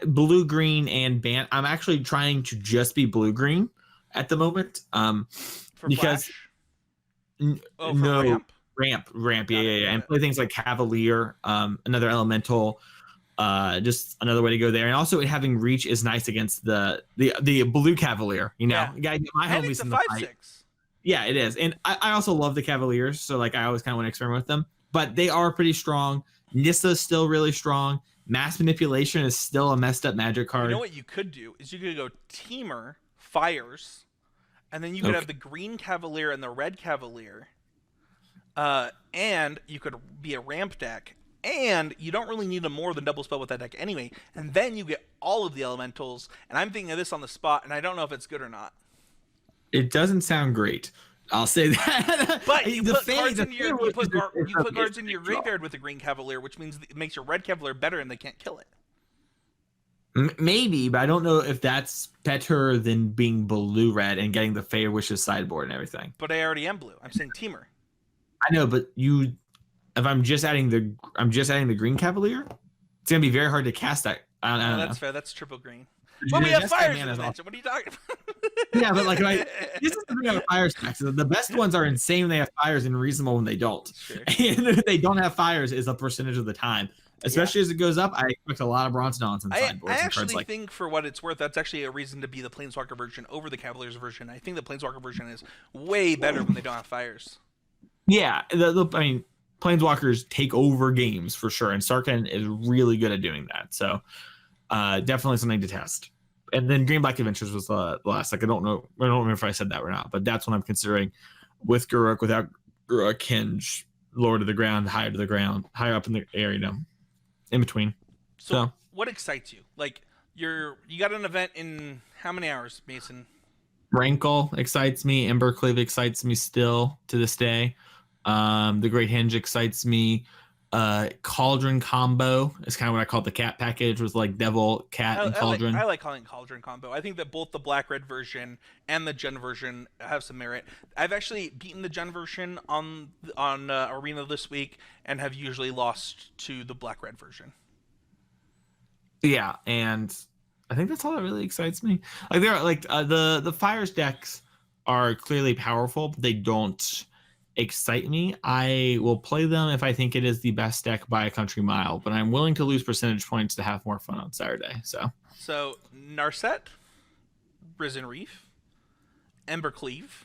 blue, green, and Bant. I'm actually trying to just be blue green at the moment, because ramp, yeah, and play things like Cavalier, another elemental, just another way to go there, and also having reach is nice against the blue Cavalier. You gotta get my homies in the fight. 5/6. Yeah, it is, and I also love the Cavaliers, so like I always kind of want to experiment with them, but they are pretty strong. Nissa's still really strong. Mass Manipulation is still a messed up Magic card. You know what you could do is you could go Temur, Fires. And then you could have the green Cavalier and the red Cavalier. And you could be a ramp deck. And you don't really need a more than double spell with that deck anyway. And then you get all of the elementals. And I'm thinking of this on the spot, and I don't know if it's good or not. It doesn't sound great. I'll say that. But you put cards in your graveyard with the green Cavalier, which means it makes your red Cavalier better and they can't kill it. Maybe, but I don't know if that's better than being blue-red and getting the Fey Wishes sideboard and everything. But I already am blue. I'm saying Temur. I know, but if I'm just adding the green Cavalier, it's gonna be very hard to cast that. I don't know. That's fair. That's triple green. Well, we have fires in the mansion. What are you talking about? Yeah, but like this is the thing about fire stacks. The best ones are insane when they have fires and reasonable when they don't. Sure. And if they don't have fires is a percentage of the time. Especially as it goes up, I expect a lot of Bronze Dons and sideboards. I actually think, for what it's worth, that's actually a reason to be the Planeswalker version over the Cavaliers version. I think the Planeswalker version is way better when they don't have fires. Yeah, I mean, Planeswalkers take over games for sure, and Sarkhan is really good at doing that. So, definitely something to test. And then Green Black Adventures was the last. Like, I don't remember if I said that or not, but that's what I'm considering with Garruk, without Garruk, Henge, lower to the ground, higher to the ground, higher up in the area, in between. So what excites you? Like, you got an event in how many hours, Mason? Rankle excites me. Embercleave excites me still to this day. The Great Henge excites me. Cauldron combo is kind of what I call the cat package, was like Devil, Cat, and Cauldron. I like calling Cauldron combo. I think that both the black-red version and the Jund version have some merit. I've actually beaten the Jund version on Arena this week and have usually lost to the black-red version. Yeah, and I think that's all that really excites me. Like, they're like the Fires decks are clearly powerful, but they don't excite me. I will play them if I think it is the best deck by a country mile, but I'm willing to lose percentage points to have more fun on Saturday. So Narset, Risen Reef, Embercleave,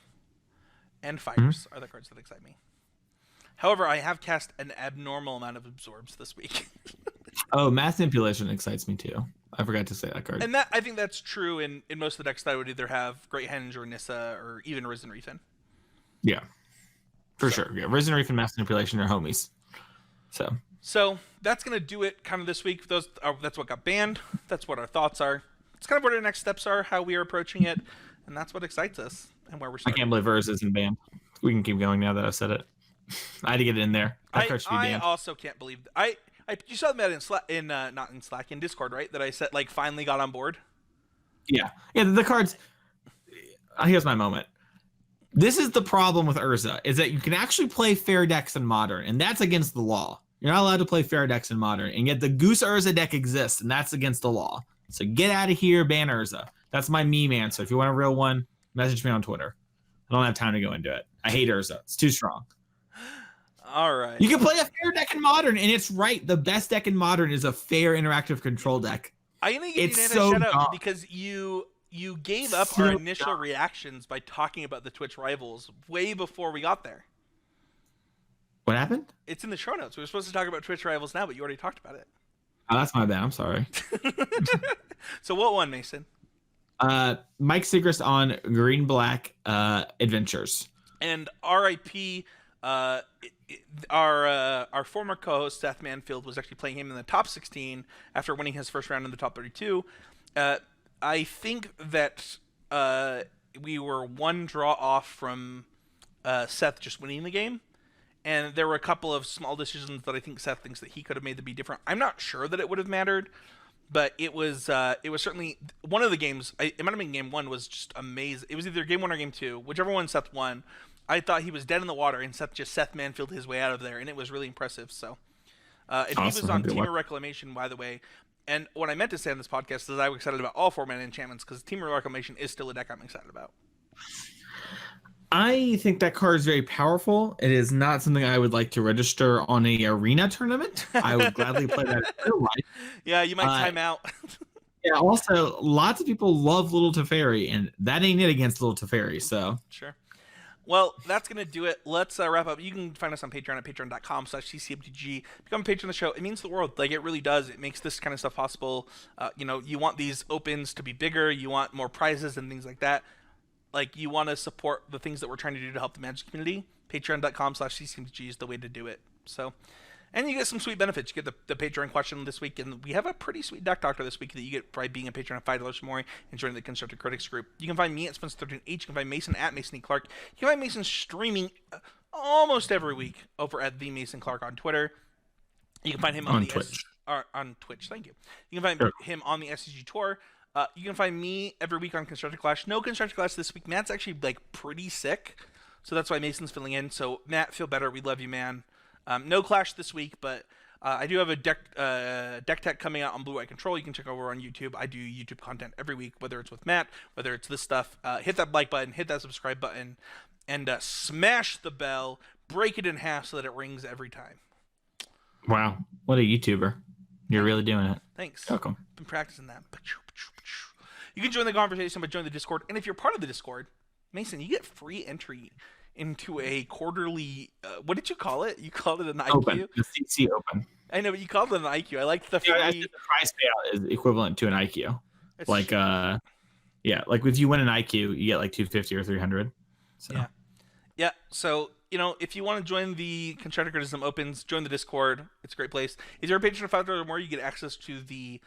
and Fires are the cards that excite me. However, I have cast an abnormal amount of Absorbs this week. Oh, Mass Manipulation excites me too. I forgot to say that card. And I think that's true in most of the decks that I would either have Great Henge or Nissa or even Risen Reef in. Yeah, for sure. Yeah, Risen Reef and Mass Manipulation are homies. So that's going to do it kind of this week. That's what got banned. That's what our thoughts are. It's kind of what our next steps are, how we are approaching it, and that's what excites us and where we're starting. I can't believe Urza isn't banned. We can keep going now that I've said it. I had to get it in there. I also can't believe you saw that not in Slack, in Discord, right? That I said finally got on board. Yeah. The cards. Here's my moment. This is the problem with Urza, is that you can actually play fair decks in Modern, and that's against the law. You're not allowed to play fair decks in Modern, and yet the Goose Urza deck exists, and that's against the law. So get out of here, ban Urza. That's my meme answer. If you want a real one, message me on Twitter. I don't have time to go into it. I hate Urza. It's too strong. All right. You can play a fair deck in Modern, and it's right. The best deck in Modern is a fair interactive control deck. I'm going to give you a shout out because you gave up our initial reactions by talking about the Twitch rivals way before we got there. What happened? It's in the show notes. We were supposed to talk about Twitch rivals now, but you already talked about it. Oh, that's my bad. I'm sorry. So what won, Mason? Mike Sigrist on Green Black Adventures. And RIP, our former co-host Seth Manfield was actually playing him in the top 16 after winning his first round in the top 32. I think that we were one draw off from Seth just winning the game. And there were a couple of small decisions that I think Seth thinks that he could have made to be different. I'm not sure that it would have mattered, but it was certainly one of the games. It might have been game one was just amazing. It was either game one or game two, whichever one Seth won. I thought he was dead in the water, and Seth Manfield his way out of there, and it was really impressive. So, and awesome. He was on Temur Reclamation, by the way. And what I meant to say on this podcast is I was excited about all 4-mana enchantments because Temur Reclamation is still a deck I'm excited about. I think that card is very powerful. It is not something I would like to register on a arena tournament. I would gladly play that in real life. Yeah, you might time out. Yeah, also, lots of people love Little Teferi, and that ain't it against Little Teferi, so. Sure. Well, that's going to do it. Let's wrap up. You can find us on Patreon at patreon.com/ccmtg. Become a patron of the show. It means the world. It really does. It makes this kind of stuff possible. You want these opens to be bigger. You want more prizes and things like that. You want to support the things that we're trying to do to help the Magic community. Patreon.com/ccmtg is the way to do it. So, and you get some sweet benefits. You get the Patreon question this week, and we have a pretty sweet deck doctor this week that you get by being a patron of $5 or more and joining the Constructed Critics group. You can find me at Spencer13H. You can find Mason at Mason E. Clark. You can find Mason streaming almost every week over at the Mason Clark on Twitter. You can find him on Twitch. On Twitch. Thank you. You can find him on the SCG Tour. You can find me every week on Constructed Clash. No Constructed Clash this week. Matt's actually pretty sick, so that's why Mason's filling in. So Matt, feel better. We love you, man. No Clash this week, but I do have a deck tech coming out on Blue White Control. You can check over on YouTube. I do YouTube content every week, whether it's with Matt, whether it's this stuff. Hit that like button, hit that subscribe button, and smash the bell. Break it in half so that it rings every time. Wow, what a YouTuber! You're really doing it. Thanks. Welcome. Been practicing that. You can join the conversation by joining the Discord, and if you're part of the Discord, Mason, you get free entry into a quarterly. What did you call it? You called it an IQ. Open. The CC Open. I know, but you called it an IQ. I liked the free. Yeah, the prize payout is equivalent to an IQ. If you win an IQ, you get 250 or 300. So. Yeah. So if you want to join the Constructed Criticism Opens, join the Discord. It's a great place. If you're a patron of $5 or more, you get access to the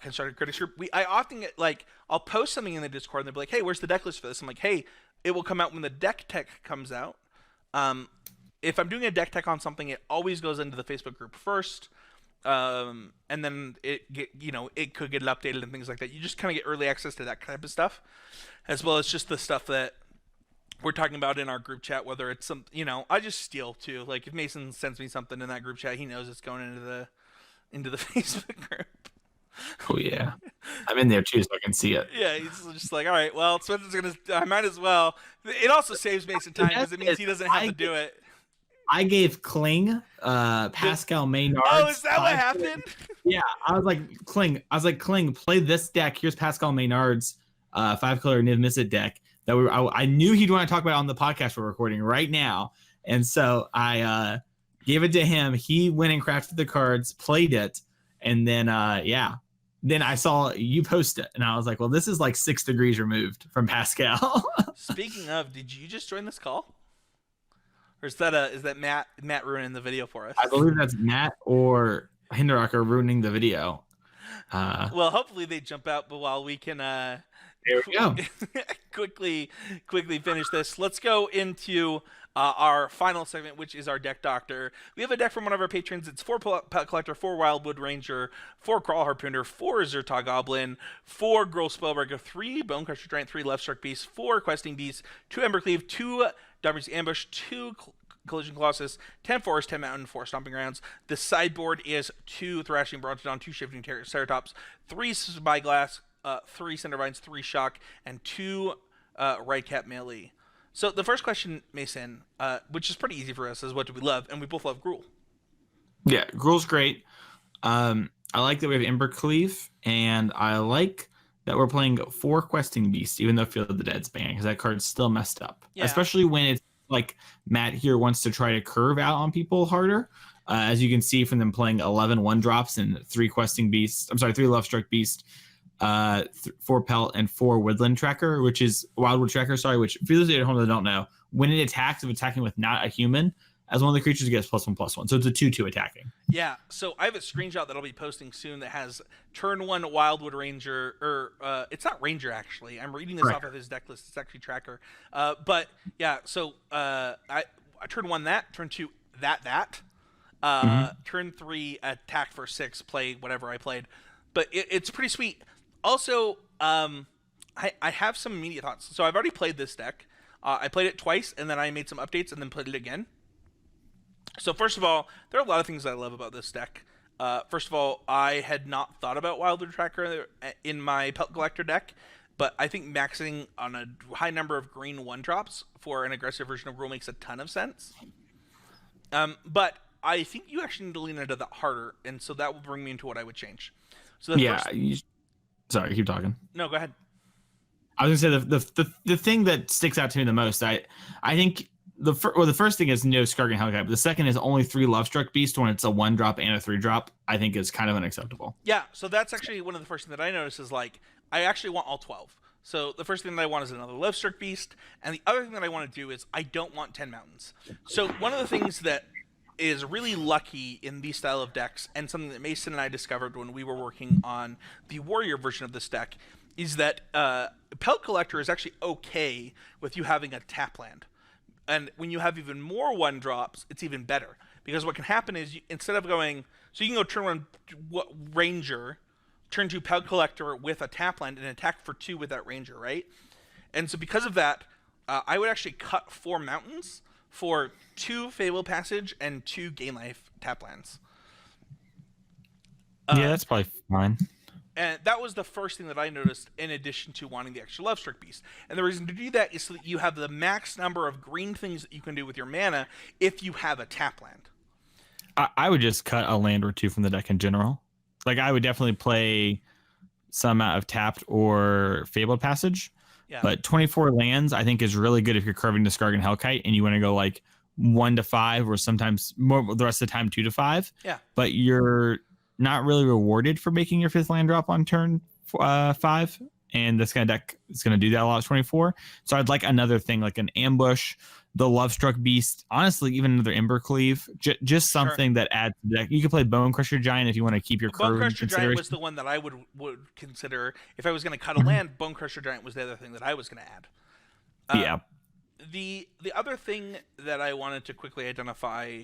Constructed Critics group. I often get I'll post something in the Discord and they'll be like, hey, where's the deck list for this? I'm like, hey, it will come out when the deck tech comes out. If I'm doing a deck tech on something, it always goes into the Facebook group first. And then it could get updated and things like that. You just kind of get early access to that type of stuff, as well as just the stuff that we're talking about in our group chat, whether it's some, I just steal too. If Mason sends me something in that group chat, he knows it's going into the Facebook group. Oh yeah, I'm in there too, so I can see it. Yeah, he's just all right. Well, Spencer's I might as well. It also saves Mason time because it means he doesn't have to do it. I gave Kling, Pascal Maynard. Oh, is that what happened? Yeah, I was like Kling, play this deck. Here's Pascal Maynard's 5-color Niv Mizzet deck that I knew he'd want to talk about on the podcast we're recording right now, and so I gave it to him. He went and crafted the cards, played it, and then then I saw you post it, and I was like, well, this is like 6 degrees removed from Pascal. Speaking of, did you just join this call? Or is that Matt ruining the video for us? I believe that's Matt or Hinderocker ruining the video. Well, hopefully they jump out, but while we can there we go. quickly finish this, let's go into our final segment, which is our deck doctor. We have a deck from one of our patrons. It's 4 Pelt Collector, 4 Wildwood Ranger, 4 Crawl Harpooner, 4 Zertog Goblin, 4 Girl Spellbreaker, 3 Bonecrusher Giant, 3 Left-Struck Beast, 4 Questing Beast, 2 Embercleave, 2 Darby's Ambush, 2 Collision Colossus, 10 Forest, 10 Mountain, 4 Stomping Grounds. The sideboard is 2 Thrashing Brontodon, 2 Shifting Ceratops, 3 Spyglass, 3 Cindervines, 3 Shock, and 2 Redcap Melee. So the first question, Mason, which is pretty easy for us, is what do we love? And we both love Gruul. Yeah, Gruul's great. I like that we have Embercleave, and I like that we're playing 4 Questing Beast, even though Field of the Dead's banned, because that card's still messed up. Yeah. Especially when it's like Matt here wants to try to curve out on people harder. As you can see from them playing 11 1-drops and 3 Questing Beasts. I'm sorry, 3 Love-Struck Beast, 4 Pelt, and 4 Woodland Tracker, which is Wildwood Tracker, sorry, which for those at home that don't know, when it attacks, if attacking with not a human, as one of the creatures, it gets +1/+1. So it's a 2/2 attacking. Yeah, so I have a screenshot that I'll be posting soon that has turn 1 Wildwood Ranger, or it's not Ranger actually. I'm reading this off of his deck list. It's actually Tracker. But yeah, so I turn 1 that, turn 2 that. Turn 3 attack for 6, play whatever I played. But it's pretty sweet. Also, I have some immediate thoughts. So I've already played this deck. I played it twice, and then I made some updates, and then played it again. So first of all, there are a lot of things I love about this deck. First of all, I had not thought about Wildwood Tracker in my Pelt Collector deck, but I think maxing on a high number of green 1-drops for an aggressive version of Gruul makes a ton of sense. But I think you actually need to lean into that harder, and so that will bring me into what I would change. So sorry, keep talking. No, go ahead. I was gonna say the thing that sticks out to me the most. I think the first thing is no Skargan Hellkite, but the second is only 3 Love-Struck Beast when it's a 1-drop and a 3-drop. I think is kind of unacceptable. Yeah, so that's actually one of the first things that I noticed is like I actually want all 12. So the first thing that I want is another Love-Struck Beast, and the other thing that I want to do is I don't want 10 mountains. So one of the things that is really lucky in these style of decks, and something that Mason and I discovered when we were working on the Warrior version of this deck, is that Pelt Collector is actually okay with you having a tap land. And when you have even more 1-drops, it's even better. Because what can happen is, instead of going... So you can go turn 1 Ranger, turn 2 Pelt Collector with a tap land, and attack for 2 with that Ranger, right? And so because of that, I would actually cut 4 mountains for 2 Fable Passage and 2 Gain Life tap lands. Yeah, that's probably fine. And that was the first thing that I noticed, in addition to wanting the extra Love-Struck Beast. And the reason to do that is so that you have the max number of green things that you can do with your mana if you have a tap land. I would just cut a land or 2 from the deck in general. Like, I would definitely play some out of Tapped or Fabled Passage. Yeah. But 24 lands, I think, is really good if you're curving to Skargan Hellkite and you want to go like 1 to 5, or sometimes more the rest of the time 2 to 5. Yeah. But you're not really rewarded for making your 5th land drop on turn 5, and this kind of deck is going to do that a lot of 24. So I'd like another thing like an Ambush, the Love-Struck Beast, honestly even another Embercleave, just something that adds to the deck. You could play Bonecrusher Giant if you want to keep your curve. Bonecrusher Giant was the one that I would consider if I was going to cut a land. Bonecrusher Giant was the other thing that I was going to add. Yeah. The other thing that I wanted to quickly identify,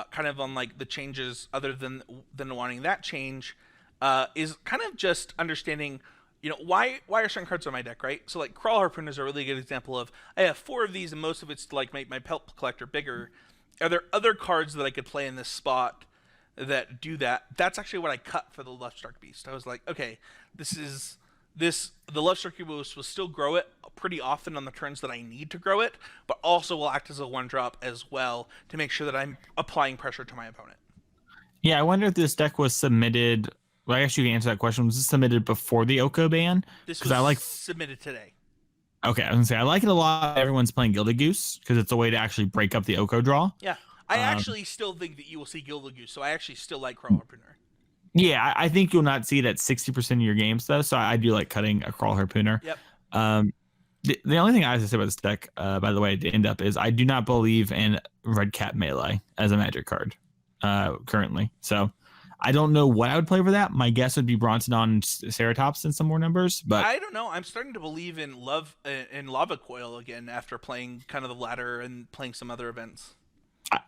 kind of on like the changes other than wanting that change, is kind of just understanding, you know, why are certain cards on my deck, right? So like Crawl Harpoon is a really good example of, I have 4 of these and most of it's to like make my Pelt Collector bigger. Are there other cards that I could play in this spot that do that? That's actually what I cut for the Love-Struck Beast. I was like, okay, this is the Love Circuit boost will still grow it pretty often on the turns that I need to grow it, but also will act as a 1-drop as well to make sure that I'm applying pressure to my opponent. Yeah, I wonder if this deck was submitted. Well, I guess you can answer that question. Was this submitted before the Oko ban? This was submitted today. Okay, I was gonna say I like it a lot. Everyone's playing Gilded Goose because it's a way to actually break up the Oko draw. Yeah, I actually still think that you will see Gilded Goose, so I actually still like Crawl Harpooner. Yeah, I think you'll not see that 60% of your games though. So I do like cutting a Crawl Harpooner. Yep. The only thing I have to say about this deck, by the way, to end up is I do not believe in Red Cap Melee as a Magic card currently. So I don't know what I would play for that. My guess would be Bronzodon and Ceratops in some more numbers, but I don't know. I'm starting to believe in Lava Coil again after playing kind of the ladder and playing some other events.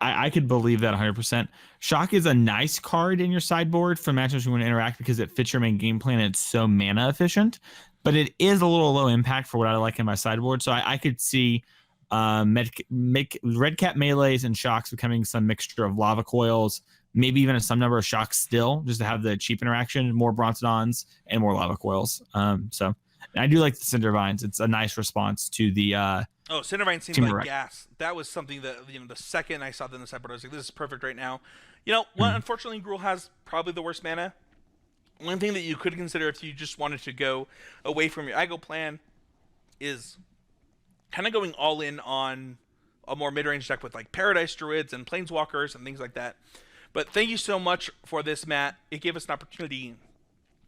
I could believe that 100%. Shock is a nice card in your sideboard for matchups you want to interact because it fits your main game plan and it's so mana efficient, but it is a little low impact for what I like in my sideboard. So I could see Red Cap Melees and Shocks becoming some mixture of Lava Coils, maybe even some number of Shocks still, just to have the cheap interaction, more Bronzodons, and more Lava Coils. So I do like the Cinder Vines. It's a nice response to the Cindervine seemed like gas. That was something that, the second I saw that in the sideboard, I was like, this is perfect right now. Unfortunately, Gruul has probably the worst mana. One thing that you could consider if you just wanted to go away from your Igo plan is kind of going all in on a more mid-range deck with like Paradise Druids and Planeswalkers and things like that. But thank you so much for this, Matt. It gave us an opportunity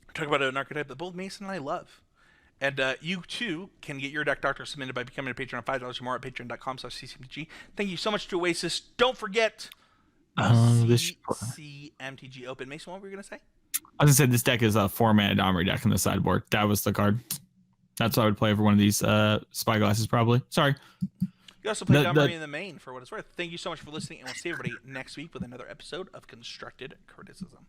to talk about an archetype that both Mason and I love. And you, too, can get your deck doctor submitted by becoming a patron of $5 or more at patreon.com/ccmtg. Thank you so much to Oasis. Don't forget CCMTG Open. Mason, what were you going to say? I was going to say this deck is a 4-mana Domri deck in the sideboard. That was the card. That's what I would play for one of these Spyglasses, probably. Sorry. You also play Domri in the main, for what it's worth. Thank you so much for listening, and we'll see everybody next week with another episode of Constructed Criticism.